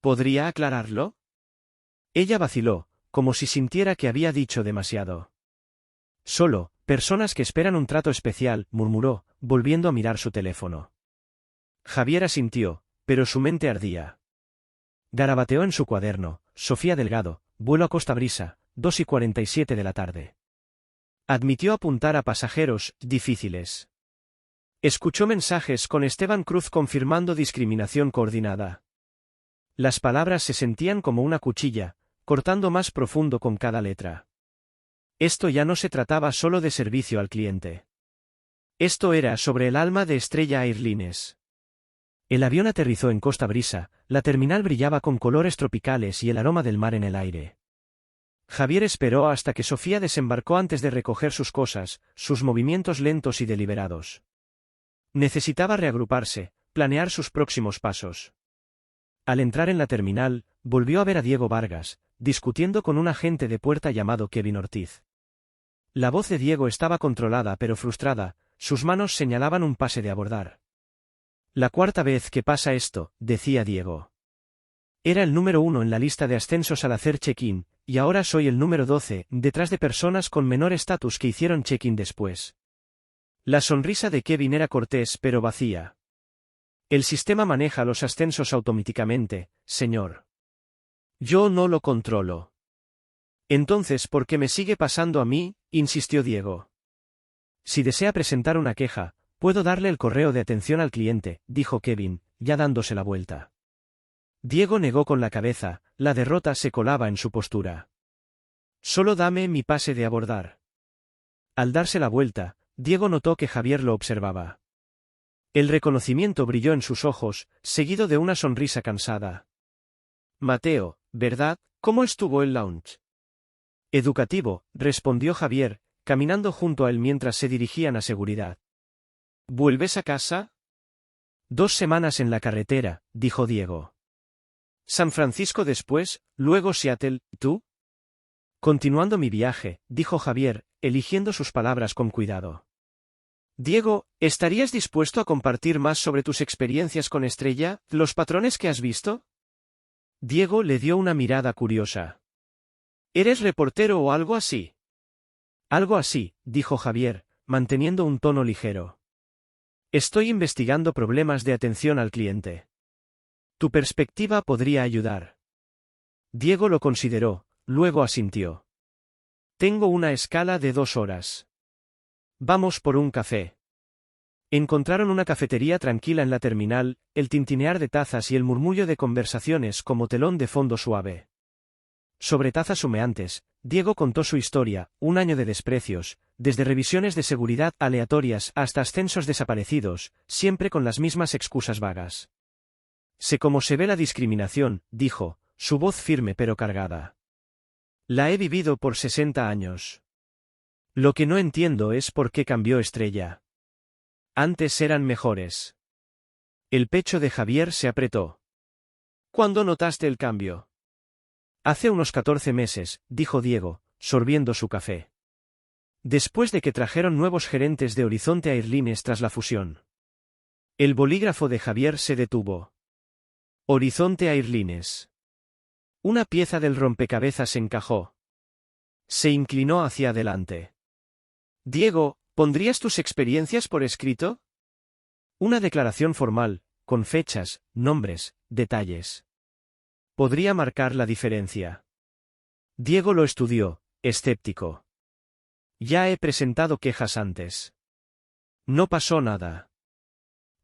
¿Podría aclararlo? Ella vaciló, como si sintiera que había dicho demasiado. Solo, personas que esperan un trato especial, murmuró, volviendo a mirar su teléfono. Javier asintió, pero su mente ardía. Garabateó en su cuaderno: Sofía Delgado, vuelo a Costa Brisa, 2:47 de la tarde. Admitió apuntar a pasajeros difíciles. Escuchó mensajes con Esteban Cruz confirmando discriminación coordinada. Las palabras se sentían como una cuchilla, cortando más profundo con cada letra. Esto ya no se trataba solo de servicio al cliente. Esto era sobre el alma de Estrella Airlines. El avión aterrizó en Costa Brisa, la terminal brillaba con colores tropicales y el aroma del mar en el aire. Javier esperó hasta que Sofía desembarcó antes de recoger sus cosas, sus movimientos lentos y deliberados. Necesitaba reagruparse, planear sus próximos pasos. Al entrar en la terminal, volvió a ver a Diego Vargas, discutiendo con un agente de puerta llamado Kevin Ortiz. La voz de Diego estaba controlada pero frustrada, sus manos señalaban un pase de abordar. La cuarta vez que pasa esto, decía Diego. Era el número 1 en la lista de ascensos al hacer check-in, y ahora soy el número 12, detrás de personas con menor estatus que hicieron check-in después. La sonrisa de Kevin era cortés pero vacía. El sistema maneja los ascensos automáticamente, señor. Yo no lo controlo. Entonces, ¿por qué me sigue pasando a mí? insistió Diego. Si desea presentar una queja, puedo darle el correo de atención al cliente, dijo Kevin, ya dándose la vuelta. Diego negó con la cabeza, la derrota se colaba en su postura. Solo dame mi pase de abordar. Al darse la vuelta, Diego notó que Javier lo observaba. El reconocimiento brilló en sus ojos, seguido de una sonrisa cansada. Mateo, ¿verdad? ¿Cómo estuvo el lounge? Educativo, respondió Javier, caminando junto a él mientras se dirigían a seguridad. ¿Vuelves a casa? 2 semanas en la carretera, dijo Diego. San Francisco después, luego Seattle, ¿tú? Continuando mi viaje, dijo Javier, eligiendo sus palabras con cuidado. Diego, ¿estarías dispuesto a compartir más sobre tus experiencias con Estrella, los patrones que has visto? Diego le dio una mirada curiosa. ¿Eres reportero o algo así? Algo así, dijo Javier, manteniendo un tono ligero. Estoy investigando problemas de atención al cliente. Tu perspectiva podría ayudar. Diego lo consideró, luego asintió. Tengo una escala de 2 horas. Vamos por un café. Encontraron una cafetería tranquila en la terminal, el tintinear de tazas y el murmullo de conversaciones como telón de fondo suave. Sobre tazas humeantes, Diego contó su historia, un año de desprecios, desde revisiones de seguridad aleatorias hasta ascensos desaparecidos, siempre con las mismas excusas vagas. Sé cómo se ve la discriminación, dijo, su voz firme pero cargada. La he vivido por 60 años. Lo que no entiendo es por qué cambió Estrella. Antes eran mejores. El pecho de Javier se apretó. ¿Cuándo notaste el cambio? Hace unos 14 meses, dijo Diego, sorbiendo su café. Después de que trajeron nuevos gerentes de Horizonte Airlines tras la fusión. El bolígrafo de Javier se detuvo. Horizonte Airlines. Una pieza del rompecabezas encajó. Se inclinó hacia adelante. Diego, ¿pondrías tus experiencias por escrito? Una declaración formal, con fechas, nombres, detalles. Podría marcar la diferencia. Diego lo estudió, escéptico. Ya he presentado quejas antes. No pasó nada.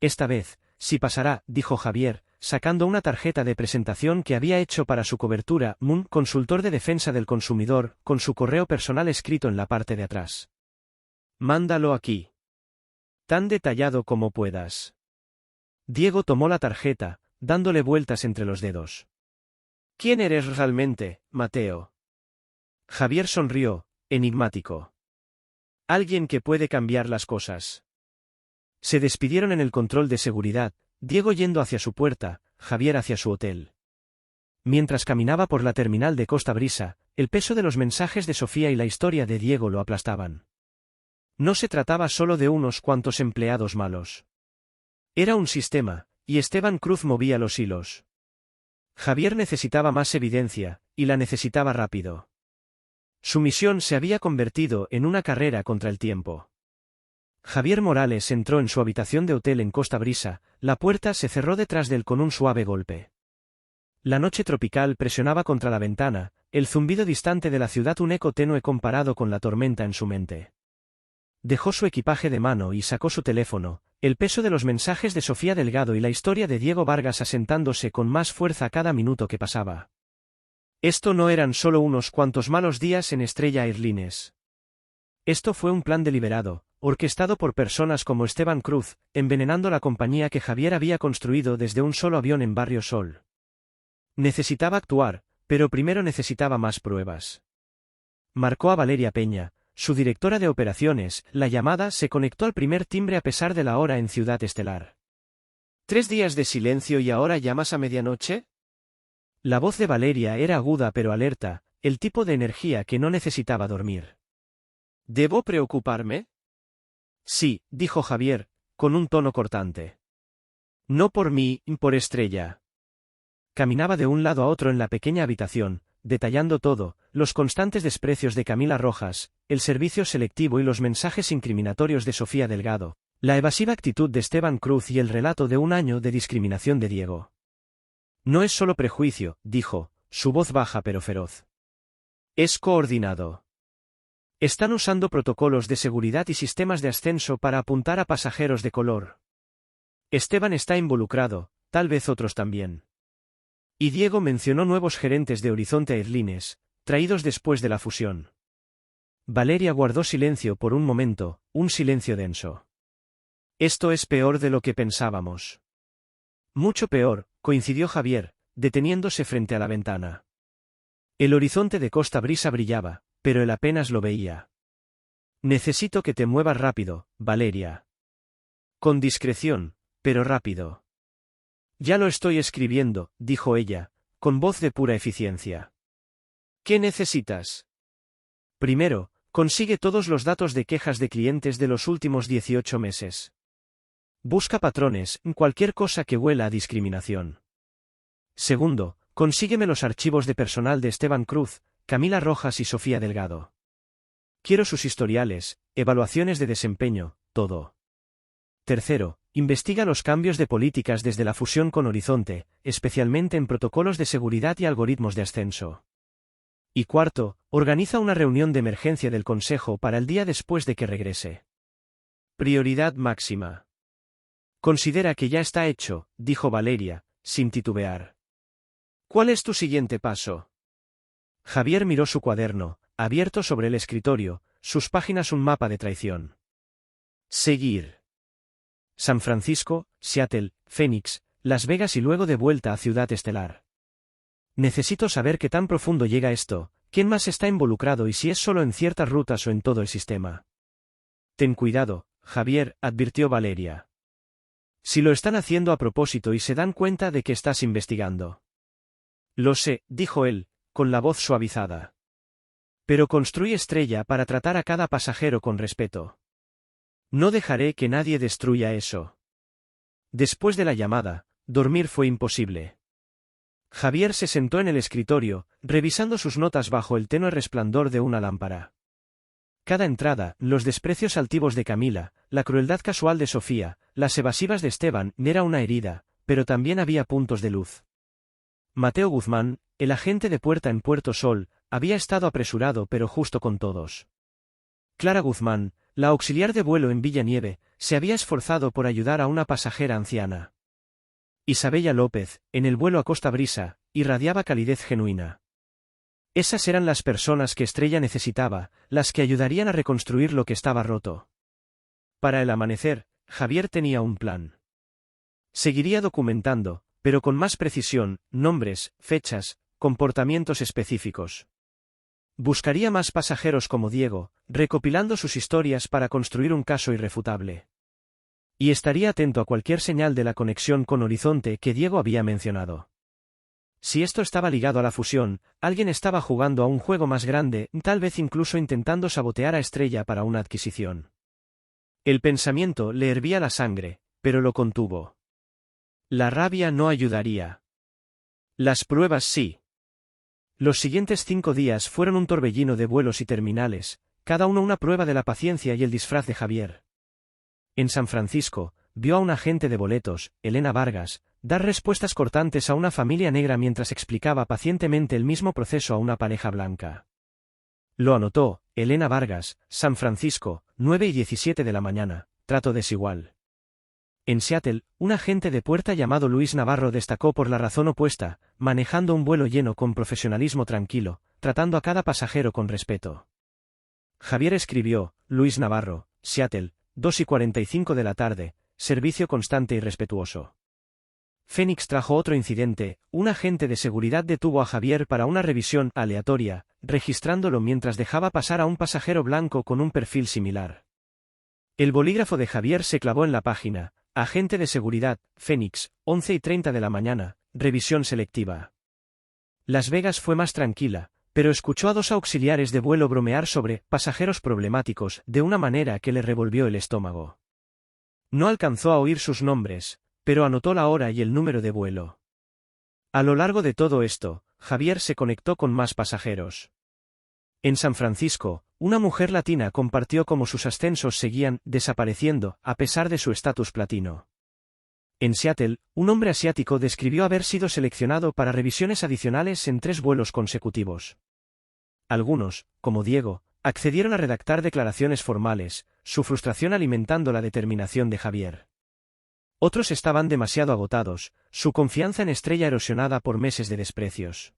Esta vez, sí pasará, dijo Javier, sacando una tarjeta de presentación que había hecho para su cobertura, Moon, consultor de defensa del consumidor, con su correo personal escrito en la parte de atrás. Mándalo aquí. Tan detallado como puedas. Diego tomó la tarjeta, dándole vueltas entre los dedos. ¿Quién eres realmente, Mateo? Javier sonrió, enigmático. Alguien que puede cambiar las cosas. Se despidieron en el control de seguridad, Diego yendo hacia su puerta, Javier hacia su hotel. Mientras caminaba por la terminal de Costa Brisa, el peso de los mensajes de Sofía y la historia de Diego lo aplastaban. No se trataba solo de unos cuantos empleados malos. Era un sistema, y Esteban Cruz movía los hilos. Javier necesitaba más evidencia, y la necesitaba rápido. Su misión se había convertido en una carrera contra el tiempo. Javier Morales entró en su habitación de hotel en Costa Brisa, la puerta se cerró detrás de él con un suave golpe. La noche tropical presionaba contra la ventana, el zumbido distante de la ciudad un eco tenue comparado con la tormenta en su mente. Dejó su equipaje de mano y sacó su teléfono, el peso de los mensajes de Sofía Delgado y la historia de Diego Vargas asentándose con más fuerza cada minuto que pasaba. Esto no eran solo unos cuantos malos días en Estrella Airlines. Esto fue un plan deliberado, orquestado por personas como Esteban Cruz, envenenando la compañía que Javier había construido desde un solo avión en Barrio Sol. Necesitaba actuar, pero primero necesitaba más pruebas. Marcó a Valeria Peña, su directora de operaciones, la llamada se conectó al primer timbre a pesar de la hora en Ciudad Estelar. ¿3 días de silencio y ahora llamas a medianoche? La voz de Valeria era aguda pero alerta, el tipo de energía que no necesitaba dormir. ¿Debo preocuparme? Sí, dijo Javier, con un tono cortante. No por mí, por Estrella. Caminaba de un lado a otro en la pequeña habitación, detallando todo, los constantes desprecios de Camila Rojas, el servicio selectivo y los mensajes incriminatorios de Sofía Delgado, la evasiva actitud de Esteban Cruz y el relato de un año de discriminación de Diego. No es solo prejuicio, dijo, su voz baja pero feroz. Es coordinado. Están usando protocolos de seguridad y sistemas de ascenso para apuntar a pasajeros de color. Esteban está involucrado, tal vez otros también. Y Diego mencionó nuevos gerentes de Horizonte Airlines, traídos después de la fusión. Valeria guardó silencio por un momento, un silencio denso. Esto es peor de lo que pensábamos. Mucho peor, coincidió Javier, deteniéndose frente a la ventana. El horizonte de Costa Brisa brillaba, pero él apenas lo veía. Necesito que te muevas rápido, Valeria. Con discreción, pero rápido. Ya lo estoy escribiendo, dijo ella, con voz de pura eficiencia. ¿Qué necesitas? Primero, consigue todos los datos de quejas de clientes de los últimos 18 meses. Busca patrones, cualquier cosa que huela a discriminación. Segundo, consígueme los archivos de personal de Esteban Cruz, Camila Rojas y Sofía Delgado. Quiero sus historiales, evaluaciones de desempeño, todo. Tercero, investiga los cambios de políticas desde la fusión con Horizonte, especialmente en protocolos de seguridad y algoritmos de ascenso. Y cuarto, organiza una reunión de emergencia del Consejo para el día después de que regrese. Prioridad máxima. Considera que ya está hecho, dijo Valeria, sin titubear. ¿Cuál es tu siguiente paso? Javier miró su cuaderno, abierto sobre el escritorio, sus páginas un mapa de traición. Seguir. San Francisco, Seattle, Phoenix, Las Vegas y luego de vuelta a Ciudad Estelar. Necesito saber qué tan profundo llega esto, quién más está involucrado y si es solo en ciertas rutas o en todo el sistema. Ten cuidado, Javier, advirtió Valeria. Si lo están haciendo a propósito y se dan cuenta de que estás investigando. Lo sé, dijo él, con la voz suavizada. Pero construye Estrella para tratar a cada pasajero con respeto. No dejaré que nadie destruya eso. Después de la llamada, dormir fue imposible. Javier se sentó en el escritorio, revisando sus notas bajo el tenue resplandor de una lámpara. Cada entrada, los desprecios altivos de Camila, la crueldad casual de Sofía, las evasivas de Esteban, era una herida, pero también había puntos de luz. Mateo Guzmán, el agente de puerta en Puerto Sol, había estado apresurado pero justo con todos. Clara Guzmán, la auxiliar de vuelo en Villa Nieve, se había esforzado por ayudar a una pasajera anciana. Isabella López, en el vuelo a Costa Brisa, irradiaba calidez genuina. Esas eran las personas que Estrella necesitaba, las que ayudarían a reconstruir lo que estaba roto. Para el amanecer, Javier tenía un plan. Seguiría documentando, pero con más precisión, nombres, fechas, comportamientos específicos. Buscaría más pasajeros como Diego, recopilando sus historias para construir un caso irrefutable. Y estaría atento a cualquier señal de la conexión con Horizonte que Diego había mencionado. Si esto estaba ligado a la fusión, alguien estaba jugando a un juego más grande, tal vez incluso intentando sabotear a Estrella para una adquisición. El pensamiento le hervía la sangre, pero lo contuvo. La rabia no ayudaría. Las pruebas sí. Los siguientes 5 días fueron un torbellino de vuelos y terminales, cada uno una prueba de la paciencia y el disfraz de Javier. En San Francisco, vio a un agente de boletos, Elena Vargas, dar respuestas cortantes a una familia negra mientras explicaba pacientemente el mismo proceso a una pareja blanca. Lo anotó, Elena Vargas, San Francisco, 9:17 de la mañana, trato desigual. En Seattle, un agente de puerta llamado Luis Navarro destacó por la razón opuesta, manejando un vuelo lleno con profesionalismo tranquilo, tratando a cada pasajero con respeto. Javier escribió, Luis Navarro, Seattle, 2:45 de la tarde, servicio constante y respetuoso. Phoenix trajo otro incidente, un agente de seguridad detuvo a Javier para una revisión aleatoria, registrándolo mientras dejaba pasar a un pasajero blanco con un perfil similar. El bolígrafo de Javier se clavó en la página, agente de seguridad, Phoenix, 11:30 de la mañana, revisión selectiva. Las Vegas fue más tranquila, pero escuchó a 2 auxiliares de vuelo bromear sobre pasajeros problemáticos de una manera que le revolvió el estómago. No alcanzó a oír sus nombres, pero anotó la hora y el número de vuelo. A lo largo de todo esto, Javier se conectó con más pasajeros. En San Francisco, una mujer latina compartió cómo sus ascensos seguían desapareciendo a pesar de su estatus platino. En Seattle, un hombre asiático describió haber sido seleccionado para revisiones adicionales en 3 vuelos consecutivos. Algunos, como Diego, accedieron a redactar declaraciones formales, su frustración alimentando la determinación de Javier. Otros estaban demasiado agotados, su confianza en Estrella erosionada por meses de desprecios.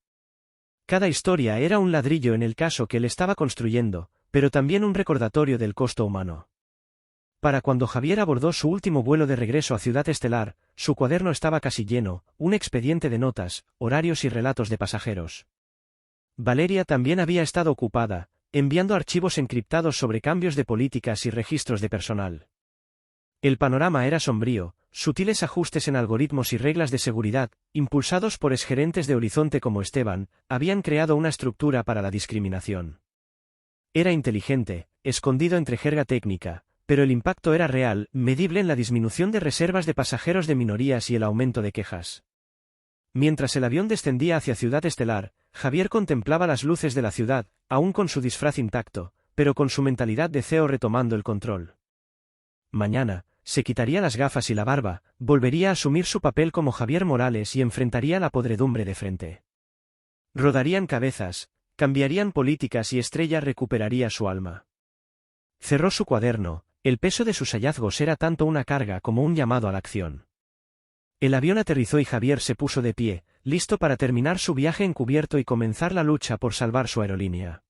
Cada historia era un ladrillo en el caso que él estaba construyendo, pero también un recordatorio del costo humano. Para cuando Javier abordó su último vuelo de regreso a Ciudad Estelar, su cuaderno estaba casi lleno, un expediente de notas, horarios y relatos de pasajeros. Valeria también había estado ocupada, enviando archivos encriptados sobre cambios de políticas y registros de personal. El panorama era sombrío, sutiles ajustes en algoritmos y reglas de seguridad, impulsados por exgerentes de Horizonte como Esteban, habían creado una estructura para la discriminación. Era inteligente, escondido entre jerga técnica, pero el impacto era real, medible en la disminución de reservas de pasajeros de minorías y el aumento de quejas. Mientras el avión descendía hacia Ciudad Estelar, Javier contemplaba las luces de la ciudad, aún con su disfraz intacto, pero con su mentalidad de CEO retomando el control. Mañana, se quitaría las gafas y la barba, volvería a asumir su papel como Javier Morales y enfrentaría la podredumbre de frente. Rodarían cabezas, cambiarían políticas y Estrella recuperaría su alma. Cerró su cuaderno, el peso de sus hallazgos era tanto una carga como un llamado a la acción. El avión aterrizó y Javier se puso de pie, listo para terminar su viaje encubierto y comenzar la lucha por salvar su aerolínea.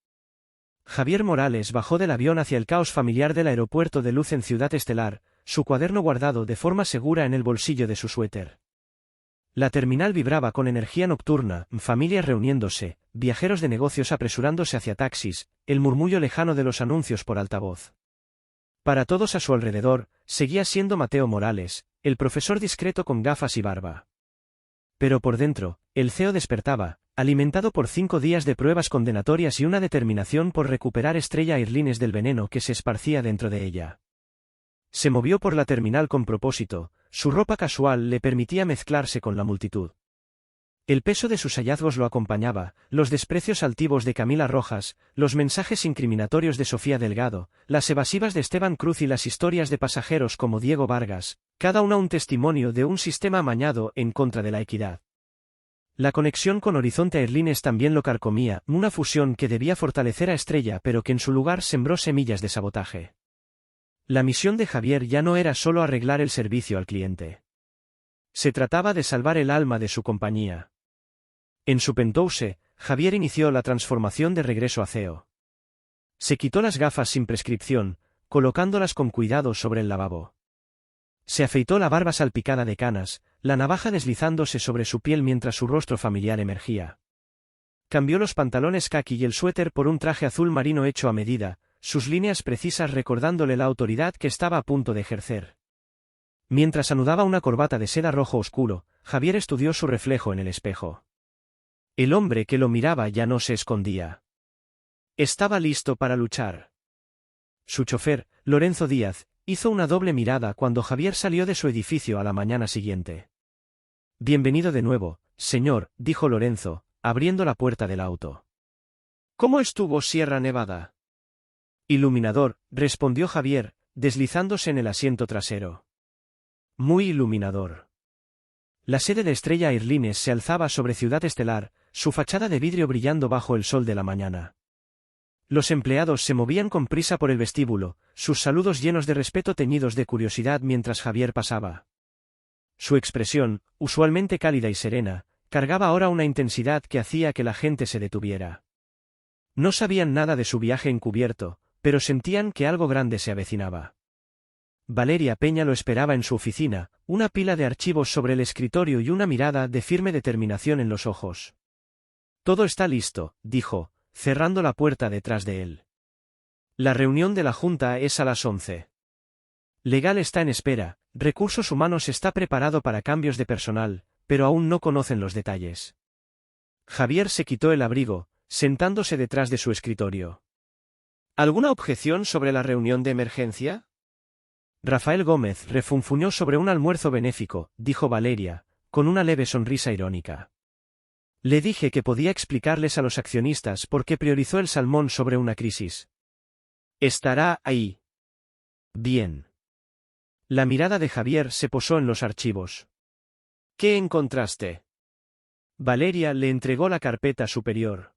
Javier Morales bajó del avión hacia el caos familiar del aeropuerto de Luz en Ciudad Estelar, su cuaderno guardado de forma segura en el bolsillo de su suéter. La terminal vibraba con energía nocturna, familias reuniéndose, viajeros de negocios apresurándose hacia taxis, el murmullo lejano de los anuncios por altavoz. Para todos a su alrededor, seguía siendo Mateo Morales, el profesor discreto con gafas y barba. Pero por dentro, el CEO despertaba, alimentado por 5 días de pruebas condenatorias y una determinación por recuperar Estrella Airlines del veneno que se esparcía dentro de ella. Se movió por la terminal con propósito, su ropa casual le permitía mezclarse con la multitud. El peso de sus hallazgos lo acompañaba, los desprecios altivos de Camila Rojas, los mensajes incriminatorios de Sofía Delgado, las evasivas de Esteban Cruz y las historias de pasajeros como Diego Vargas, cada una un testimonio de un sistema amañado en contra de la equidad. La conexión con Horizonte Airlines también lo carcomía, una fusión que debía fortalecer a Estrella pero que en su lugar sembró semillas de sabotaje. La misión de Javier ya no era solo arreglar el servicio al cliente. Se trataba de salvar el alma de su compañía. En su penthouse, Javier inició la transformación de regreso a CEO. Se quitó las gafas sin prescripción, colocándolas con cuidado sobre el lavabo. Se afeitó la barba salpicada de canas, la navaja deslizándose sobre su piel mientras su rostro familiar emergía. Cambió los pantalones caqui y el suéter por un traje azul marino hecho a medida, sus líneas precisas recordándole la autoridad que estaba a punto de ejercer. Mientras anudaba una corbata de seda rojo oscuro, Javier estudió su reflejo en el espejo. El hombre que lo miraba ya no se escondía. Estaba listo para luchar. Su chofer, Lorenzo Díaz, hizo una doble mirada cuando Javier salió de su edificio a la mañana siguiente. Bienvenido de nuevo, señor, dijo Lorenzo, abriendo la puerta del auto. ¿Cómo estuvo Sierra Nevada? Iluminador, respondió Javier, deslizándose en el asiento trasero. Muy iluminador. La sede de Estrella Airlines se alzaba sobre Ciudad Estelar, su fachada de vidrio brillando bajo el sol de la mañana. Los empleados se movían con prisa por el vestíbulo, sus saludos llenos de respeto teñidos de curiosidad mientras Javier pasaba. Su expresión, usualmente cálida y serena, cargaba ahora una intensidad que hacía que la gente se detuviera. No sabían nada de su viaje encubierto, pero sentían que algo grande se avecinaba. Valeria Peña lo esperaba en su oficina, una pila de archivos sobre el escritorio y una mirada de firme determinación en los ojos. Todo está listo, dijo, cerrando la puerta detrás de él. La reunión de la Junta es a las 11. Legal está en espera, Recursos Humanos está preparado para cambios de personal, pero aún no conocen los detalles. Javier se quitó el abrigo, sentándose detrás de su escritorio. ¿Alguna objeción sobre la reunión de emergencia? Rafael Gómez refunfuñó sobre un almuerzo benéfico, dijo Valeria, con una leve sonrisa irónica. Le dije que podía explicarles a los accionistas por qué priorizó el salmón sobre una crisis. Estará ahí. Bien. La mirada de Javier se posó en los archivos. ¿Qué encontraste? Valeria le entregó la carpeta superior.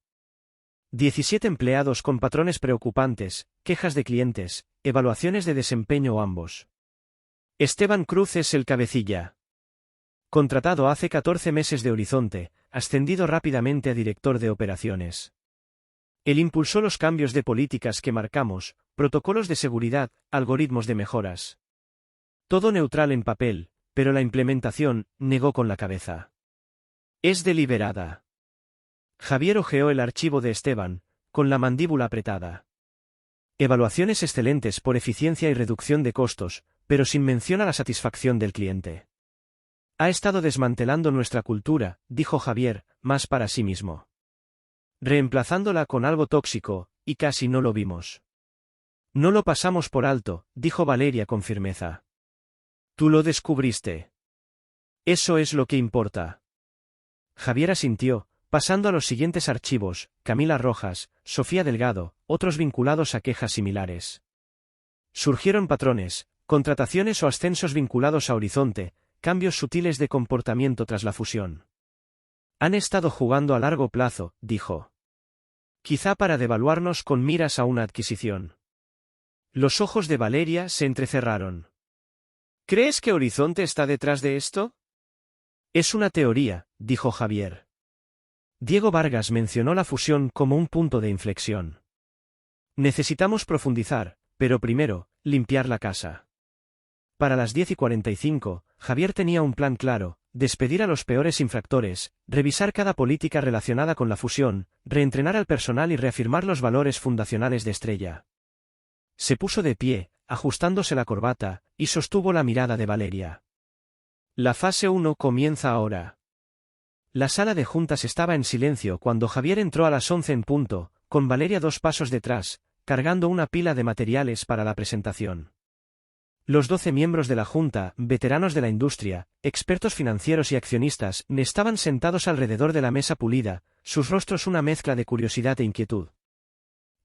17 empleados con patrones preocupantes, quejas de clientes, evaluaciones de desempeño o ambos. Esteban Cruz es el cabecilla. Contratado hace 14 meses de Horizonte, ascendido rápidamente a director de operaciones. Él impulsó los cambios de políticas que marcamos, protocolos de seguridad, algoritmos de mejoras. Todo neutral en papel, pero la implementación, negó con la cabeza. Es deliberada. Javier hojeó el archivo de Esteban, con la mandíbula apretada. Evaluaciones excelentes por eficiencia y reducción de costos, pero sin mención a la satisfacción del cliente. Ha estado desmantelando nuestra cultura, dijo Javier, más para sí mismo. Reemplazándola con algo tóxico, y casi no lo vimos. No lo pasamos por alto, dijo Valeria con firmeza. Tú lo descubriste. Eso es lo que importa. Javier asintió, pasando a los siguientes archivos: Camila Rojas, Sofía Delgado, otros vinculados a quejas similares. Surgieron patrones, contrataciones o ascensos vinculados a Horizonte, cambios sutiles de comportamiento tras la fusión. Han estado jugando a largo plazo, dijo. Quizá para devaluarnos con miras a una adquisición. Los ojos de Valeria se entrecerraron. ¿Crees que Horizonte está detrás de esto? Es una teoría, dijo Javier. Diego Vargas mencionó la fusión como un punto de inflexión. Necesitamos profundizar, pero primero, limpiar la casa. Para las 10:45, Javier tenía un plan claro: despedir a los peores infractores, revisar cada política relacionada con la fusión, reentrenar al personal y reafirmar los valores fundacionales de Estrella. Se puso de pie, ajustándose la corbata, y sostuvo la mirada de Valeria. La fase 1 comienza ahora. La sala de juntas estaba en silencio cuando Javier entró a las 11 en punto, con Valeria 2 pasos detrás, cargando una pila de materiales para la presentación. Los 12 miembros de la junta, veteranos de la industria, expertos financieros y accionistas, estaban sentados alrededor de la mesa pulida, sus rostros una mezcla de curiosidad e inquietud.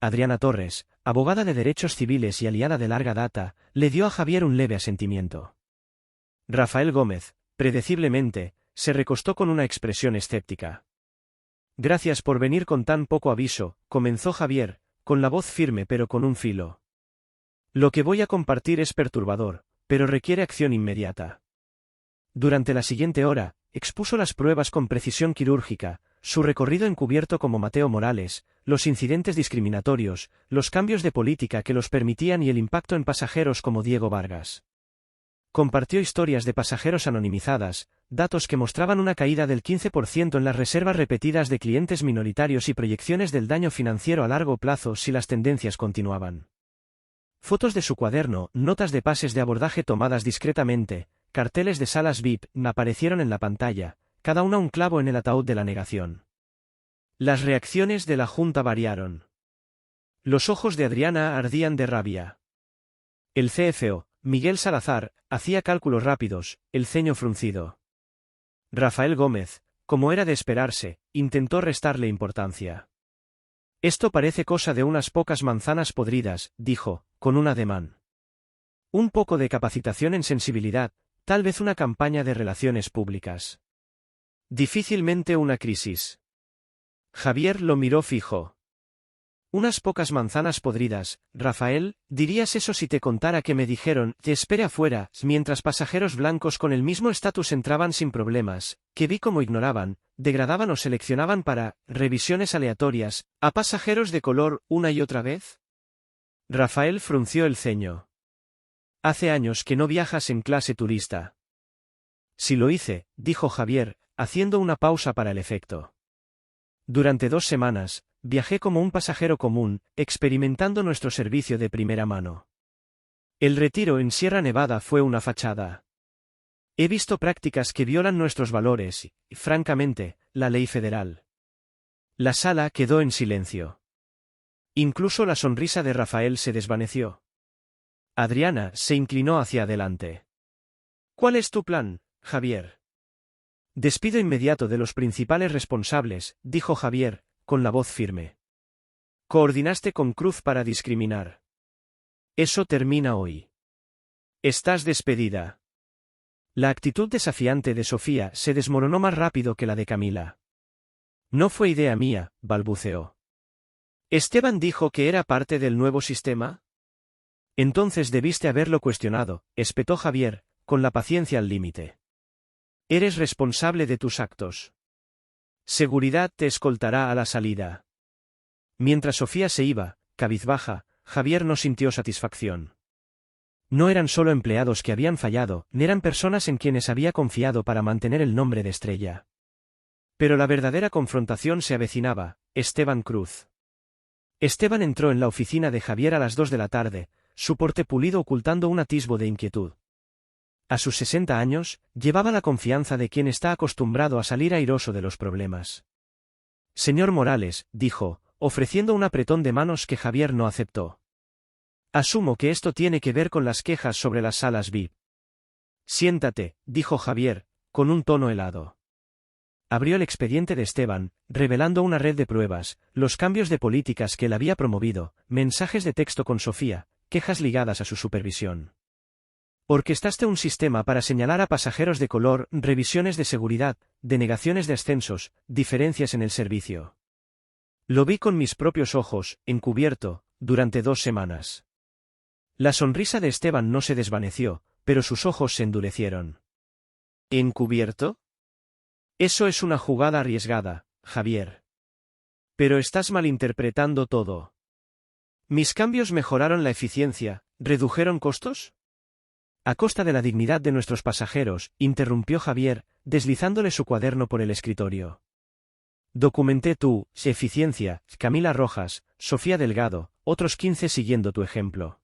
Adriana Torres, abogada de derechos civiles y aliada de larga data, le dio a Javier un leve asentimiento. Rafael Gómez, predeciblemente, se recostó con una expresión escéptica. Gracias por venir con tan poco aviso, comenzó Javier, con la voz firme pero con un filo. Lo que voy a compartir es perturbador, pero requiere acción inmediata. Durante la siguiente hora, expuso las pruebas con precisión quirúrgica, su recorrido encubierto como Mateo Morales, los incidentes discriminatorios, los cambios de política que los permitían y el impacto en pasajeros como Diego Vargas. Compartió historias de pasajeros anonimizadas, datos que mostraban una caída del 15% en las reservas repetidas de clientes minoritarios y proyecciones del daño financiero a largo plazo si las tendencias continuaban. Fotos de su cuaderno, notas de pases de abordaje tomadas discretamente, carteles de salas VIP, aparecieron en la pantalla, cada una un clavo en el ataúd de la negación. Las reacciones de la junta variaron. Los ojos de Adriana ardían de rabia. El CFO, Miguel Salazar, hacía cálculos rápidos, el ceño fruncido. Rafael Gómez, como era de esperarse, intentó restarle importancia. Esto parece cosa de unas pocas manzanas podridas, dijo, con un ademán. Un poco de capacitación en sensibilidad, tal vez una campaña de relaciones públicas. Difícilmente una crisis. Javier lo miró fijo. Unas pocas manzanas podridas, Rafael, dirías eso si te contara que me dijeron: te espere afuera, mientras pasajeros blancos con el mismo estatus entraban sin problemas, que vi cómo ignoraban, degradaban o seleccionaban para revisiones aleatorias a pasajeros de color una y otra vez? Rafael frunció el ceño. Hace años que no viajas en clase turista. Sí lo hice, dijo Javier, haciendo una pausa para el efecto. Durante 2 semanas, viajé como un pasajero común, experimentando nuestro servicio de primera mano. El retiro en Sierra Nevada fue una fachada. He visto prácticas que violan nuestros valores y, francamente, la ley federal. La sala quedó en silencio. Incluso la sonrisa de Rafael se desvaneció. Adriana se inclinó hacia adelante. ¿Cuál es tu plan, Javier? Despido inmediato de los principales responsables, dijo Javier, con la voz firme. Coordinaste con Cruz para discriminar. Eso termina hoy. Estás despedida. La actitud desafiante de Sofía se desmoronó más rápido que la de Camila. No fue idea mía, balbuceó. Esteban dijo que era parte del nuevo sistema. Entonces debiste haberlo cuestionado, espetó Javier, con la paciencia al límite. Eres responsable de tus actos. Seguridad te escoltará a la salida. Mientras Sofía se iba, cabizbaja, Javier no sintió satisfacción. No eran solo empleados que habían fallado, eran personas en quienes había confiado para mantener el nombre de estrella. Pero la verdadera confrontación se avecinaba, Esteban Cruz. Esteban entró en la oficina de Javier a las 2 de la tarde, su porte pulido ocultando un atisbo de inquietud. A sus 60 años, llevaba la confianza de quien está acostumbrado a salir airoso de los problemas. Señor Morales, dijo, ofreciendo un apretón de manos que Javier no aceptó. Asumo que esto tiene que ver con las quejas sobre las salas VIP. Siéntate, dijo Javier, con un tono helado. Abrió el expediente de Esteban, revelando una red de pruebas, los cambios de políticas que él había promovido, mensajes de texto con Sofía, quejas ligadas a su supervisión. Orquestaste un sistema para señalar a pasajeros de color, revisiones de seguridad, denegaciones de ascensos, diferencias en el servicio. Lo vi con mis propios ojos, encubierto, durante 2 semanas. La sonrisa de Esteban no se desvaneció, pero sus ojos se endurecieron. ¿Encubierto? Eso es una jugada arriesgada, Javier. Pero estás malinterpretando todo. ¿Mis cambios mejoraron la eficiencia, redujeron costos? A costa de la dignidad de nuestros pasajeros, interrumpió Javier, deslizándole su cuaderno por el escritorio. Documenté tu eficiencia, Camila Rojas, Sofía Delgado, otros 15 siguiendo tu ejemplo.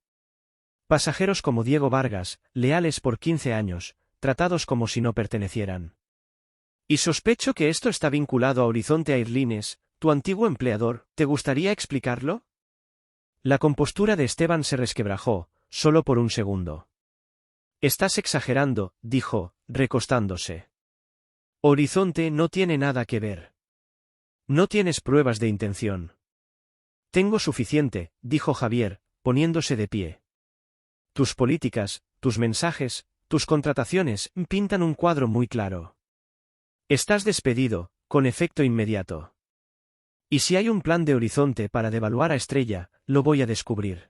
Pasajeros como Diego Vargas, leales por 15 años, tratados como si no pertenecieran. Y sospecho que esto está vinculado a Horizonte Airlines, tu antiguo empleador, ¿te gustaría explicarlo? La compostura de Esteban se resquebrajó, solo por un segundo. Estás exagerando, dijo, recostándose. Horizonte no tiene nada que ver. No tienes pruebas de intención. Tengo suficiente, dijo Javier, poniéndose de pie. Tus políticas, tus mensajes, tus contrataciones pintan un cuadro muy claro. Estás despedido, con efecto inmediato. Y si hay un plan de Horizonte para devaluar a Estrella, lo voy a descubrir.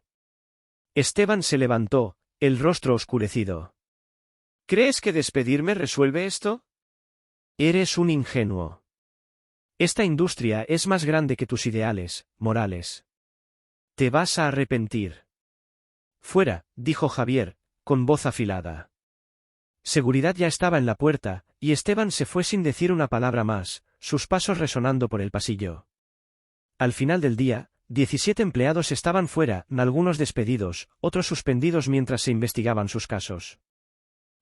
Esteban se levantó, el rostro oscurecido. ¿Crees que despedirme resuelve esto? Eres un ingenuo. Esta industria es más grande que tus ideales, Morales. Te vas a arrepentir. Fuera, dijo Javier, con voz afilada. Seguridad ya estaba en la puerta, y Esteban se fue sin decir una palabra más, sus pasos resonando por el pasillo. Al final del día, 17 empleados estaban fuera, algunos despedidos, otros suspendidos mientras se investigaban sus casos.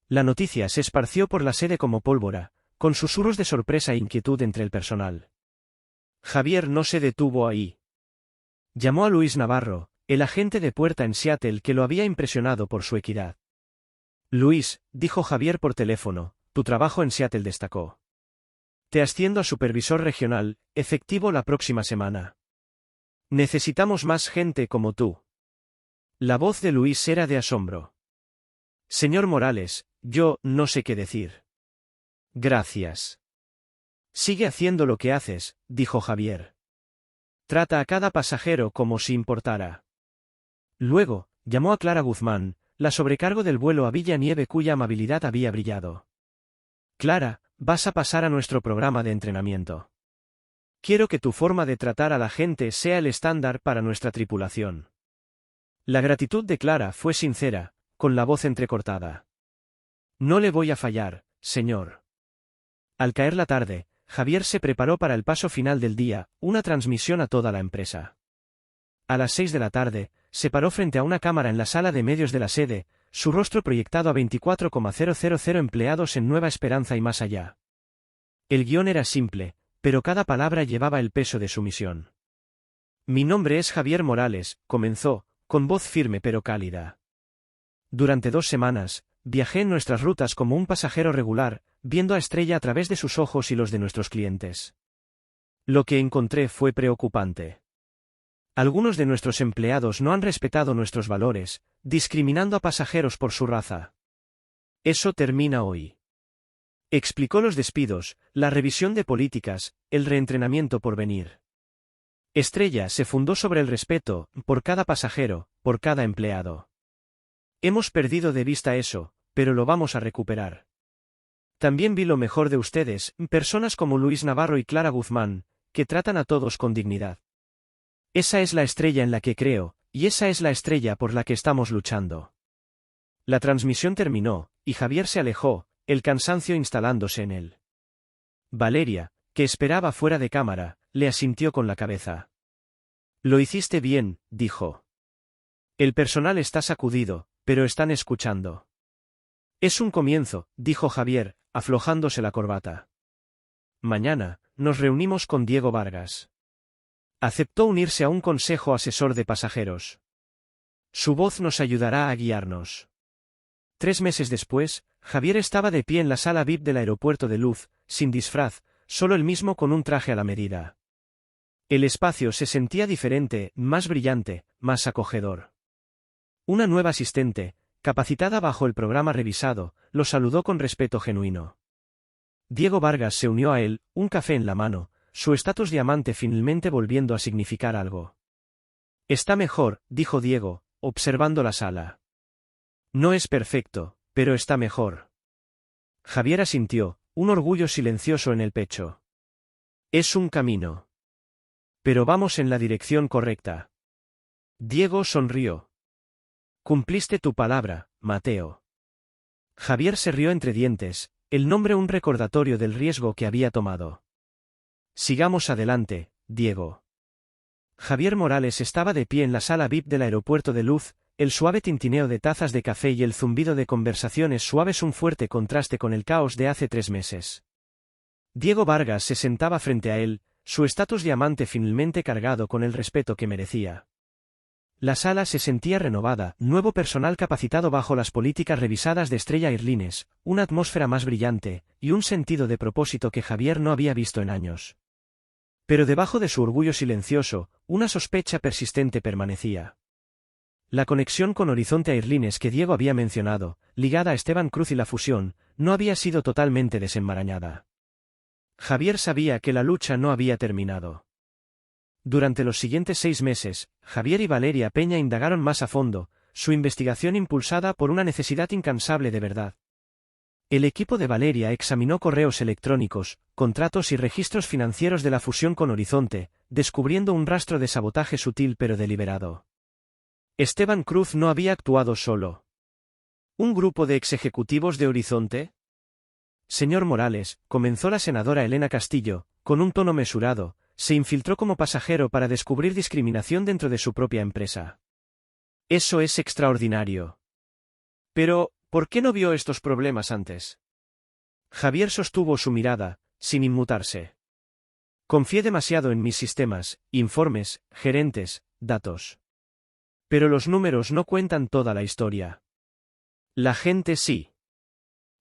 La noticia se esparció por la sede como pólvora, con susurros de sorpresa e inquietud entre el personal. Javier no se detuvo ahí. Llamó a Luis Navarro, el agente de puerta en Seattle que lo había impresionado por su equidad. Luis, dijo Javier por teléfono, tu trabajo en Seattle destacó. Te asciendo a supervisor regional, efectivo la próxima semana. Necesitamos más gente como tú. La voz de Luis era de asombro. Señor Morales, yo no sé qué decir. Gracias. Sigue haciendo lo que haces, dijo Javier. Trata a cada pasajero como si importara. Luego, llamó a Clara Guzmán, la sobrecargo del vuelo a Villa Nieve cuya amabilidad había brillado. Clara, vas a pasar a nuestro programa de entrenamiento. Quiero que tu forma de tratar a la gente sea el estándar para nuestra tripulación. La gratitud de Clara fue sincera, con la voz entrecortada. No le voy a fallar, señor. Al caer la tarde, Javier se preparó para el paso final del día, una transmisión a toda la empresa. A las 6 de la tarde, se paró frente a una cámara en la sala de medios de la sede, su rostro proyectado a 24,000 empleados en Nueva Esperanza y más allá. El guión era simple, pero cada palabra llevaba el peso de su misión. Mi nombre es Javier Morales, comenzó, con voz firme pero cálida. Durante 2 semanas, viajé en nuestras rutas como un pasajero regular, viendo a Estrella a través de sus ojos y los de nuestros clientes. Lo que encontré fue preocupante. Algunos de nuestros empleados no han respetado nuestros valores, discriminando a pasajeros por su raza. Eso termina hoy. Explicó los despidos, la revisión de políticas, el reentrenamiento por venir. Estrella se fundó sobre el respeto, por cada pasajero, por cada empleado. Hemos perdido de vista eso, pero lo vamos a recuperar. También vi lo mejor de ustedes, personas como Luis Navarro y Clara Guzmán, que tratan a todos con dignidad. Esa es la estrella en la que creo, y esa es la estrella por la que estamos luchando. La transmisión terminó, y Javier se alejó, el cansancio instalándose en él. Valeria, que esperaba fuera de cámara, le asintió con la cabeza. Lo hiciste bien, dijo. El personal está sacudido, pero están escuchando. Es un comienzo, dijo Javier, aflojándose la corbata. Mañana, nos reunimos con Diego Vargas. Aceptó unirse a un consejo asesor de pasajeros. Su voz nos ayudará a guiarnos. 3 meses después, Javier estaba de pie en la sala VIP del aeropuerto de Luz, sin disfraz, solo él mismo con un traje a la medida. El espacio se sentía diferente, más brillante, más acogedor. Una nueva asistente, capacitada bajo el programa revisado, lo saludó con respeto genuino. Diego Vargas se unió a él, un café en la mano, su estatus diamante finalmente volviendo a significar algo. Está mejor, dijo Diego, observando la sala. No es perfecto, pero está mejor. Javier asintió, un orgullo silencioso en el pecho. Es un camino. Pero vamos en la dirección correcta. Diego sonrió. Cumpliste tu palabra, Mateo. Javier se rió entre dientes, el nombre un recordatorio del riesgo que había tomado. Sigamos adelante, Diego. Javier Morales estaba de pie en la sala VIP del aeropuerto de Luz, el suave tintineo de tazas de café y el zumbido de conversaciones suaves un fuerte contraste con el caos de hace 3 meses. Diego Vargas se sentaba frente a él, su estatus diamante finalmente cargado con el respeto que merecía. La sala se sentía renovada, nuevo personal capacitado bajo las políticas revisadas de Estrella Airlines, una atmósfera más brillante, y un sentido de propósito que Javier no había visto en años. Pero debajo de su orgullo silencioso, una sospecha persistente permanecía. La conexión con Horizonte Airlines que Diego había mencionado, ligada a Esteban Cruz y la fusión, no había sido totalmente desenmarañada. Javier sabía que la lucha no había terminado. Durante los siguientes 6 meses, Javier y Valeria Peña indagaron más a fondo, su investigación impulsada por una necesidad incansable de verdad. El equipo de Valeria examinó correos electrónicos, contratos y registros financieros de la fusión con Horizonte, descubriendo un rastro de sabotaje sutil pero deliberado. Esteban Cruz no había actuado solo. ¿Un grupo de executivos de Horizonte? Señor Morales, comenzó la senadora Elena Castillo, con un tono mesurado, se infiltró como pasajero para descubrir discriminación dentro de su propia empresa. Eso es extraordinario. Pero, ¿por qué no vio estos problemas antes? Javier sostuvo su mirada, sin inmutarse. Confié demasiado en mis sistemas, informes, gerentes, datos. Pero los números no cuentan toda la historia. La gente sí.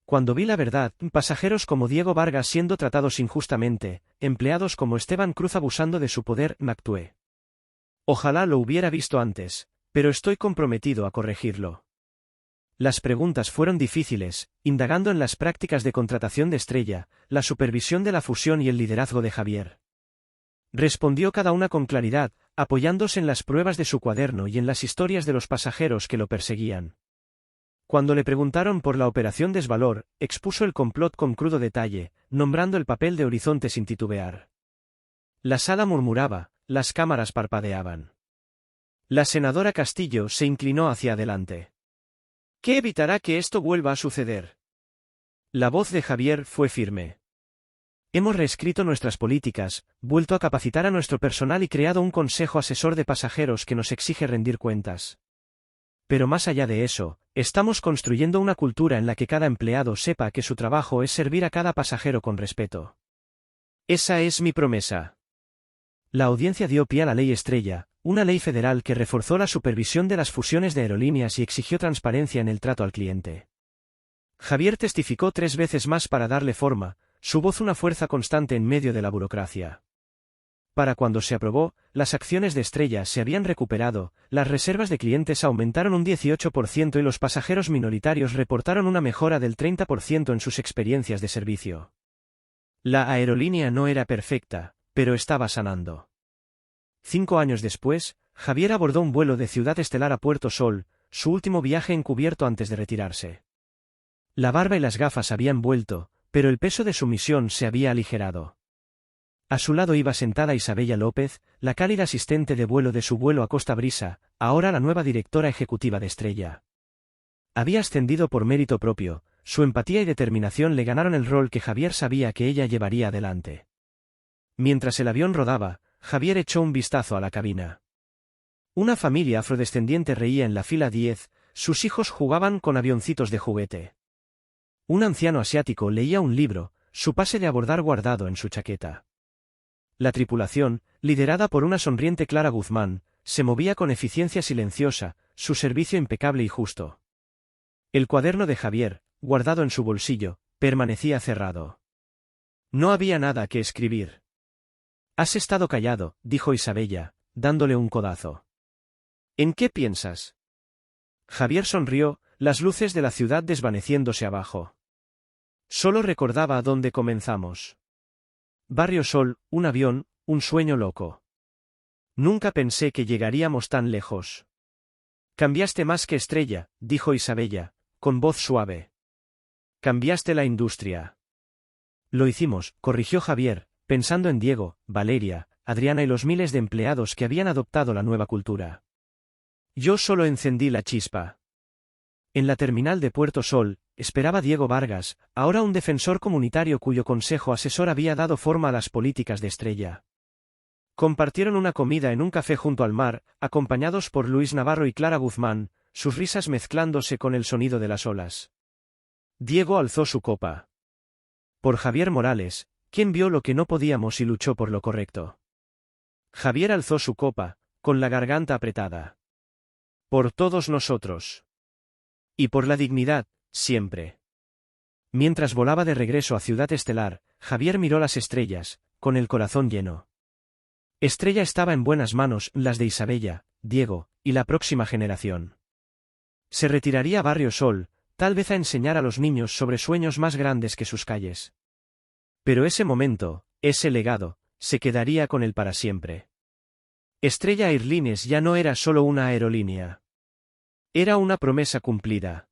Cuando vi la verdad, pasajeros como Diego Vargas siendo tratados injustamente, empleados como Esteban Cruz abusando de su poder, me actué. Ojalá lo hubiera visto antes, pero estoy comprometido a corregirlo. Las preguntas fueron difíciles, indagando en las prácticas de contratación de Estrella, la supervisión de la fusión y el liderazgo de Javier. Respondió cada una con claridad, apoyándose en las pruebas de su cuaderno y en las historias de los pasajeros que lo perseguían. Cuando le preguntaron por la operación Desvalor, expuso el complot con crudo detalle, nombrando el papel de Horizonte sin titubear. La sala murmuraba, las cámaras parpadeaban. La senadora Castillo se inclinó hacia adelante. ¿Qué evitará que esto vuelva a suceder? La voz de Javier fue firme. Hemos reescrito nuestras políticas, vuelto a capacitar a nuestro personal y creado un consejo asesor de pasajeros que nos exige rendir cuentas. Pero más allá de eso, estamos construyendo una cultura en la que cada empleado sepa que su trabajo es servir a cada pasajero con respeto. Esa es mi promesa. La audiencia dio pie a la Ley Estrella, una ley federal que reforzó la supervisión de las fusiones de aerolíneas y exigió transparencia en el trato al cliente. Javier testificó 3 veces más para darle forma, su voz una fuerza constante en medio de la burocracia. Para cuando se aprobó, las acciones de Estrella se habían recuperado, las reservas de clientes aumentaron un 18% y los pasajeros minoritarios reportaron una mejora del 30% en sus experiencias de servicio. La aerolínea no era perfecta, pero estaba sanando. 5 años después, Javier abordó un vuelo de Ciudad Estelar a Puerto Sol, su último viaje encubierto antes de retirarse. La barba y las gafas habían vuelto, pero el peso de su misión se había aligerado. A su lado iba sentada Isabella López, la cálida asistente de vuelo de su vuelo a Costa Brisa, ahora la nueva directora ejecutiva de Estrella. Había ascendido por mérito propio, su empatía y determinación le ganaron el rol que Javier sabía que ella llevaría adelante. Mientras el avión rodaba, Javier echó un vistazo a la cabina. Una familia afrodescendiente reía en la fila 10, sus hijos jugaban con avioncitos de juguete. Un anciano asiático leía un libro, su pase de abordar guardado en su chaqueta. La tripulación, liderada por una sonriente Clara Guzmán, se movía con eficiencia silenciosa, su servicio impecable y justo. El cuaderno de Javier, guardado en su bolsillo, permanecía cerrado. No había nada que escribir. «Has estado callado», dijo Isabella, dándole un codazo. «¿En qué piensas?» Javier sonrió, las luces de la ciudad desvaneciéndose abajo. Solo recordaba dónde comenzamos. Barrio Sol, un avión, un sueño loco. Nunca pensé que llegaríamos tan lejos. Cambiaste más que Estrella, dijo Isabella, con voz suave. Cambiaste la industria. Lo hicimos, corrigió Javier, pensando en Diego, Valeria, Adriana y los miles de empleados que habían adoptado la nueva cultura. Yo solo encendí la chispa. En la terminal de Puerto Sol, esperaba Diego Vargas, ahora un defensor comunitario cuyo consejo asesor había dado forma a las políticas de Estrella. Compartieron una comida en un café junto al mar, acompañados por Luis Navarro y Clara Guzmán, sus risas mezclándose con el sonido de las olas. Diego alzó su copa. Por Javier Morales, quien vio lo que no podíamos y luchó por lo correcto. Javier alzó su copa, con la garganta apretada. Por todos nosotros. Y por la dignidad, siempre. Mientras volaba de regreso a Ciudad Estelar, Javier miró las estrellas, con el corazón lleno. Estrella estaba en buenas manos, las de Isabella, Diego, y la próxima generación. Se retiraría a Barrio Sol, tal vez a enseñar a los niños sobre sueños más grandes que sus calles. Pero ese momento, ese legado, se quedaría con él para siempre. Estrella Airlines ya no era solo una aerolínea. Era una promesa cumplida.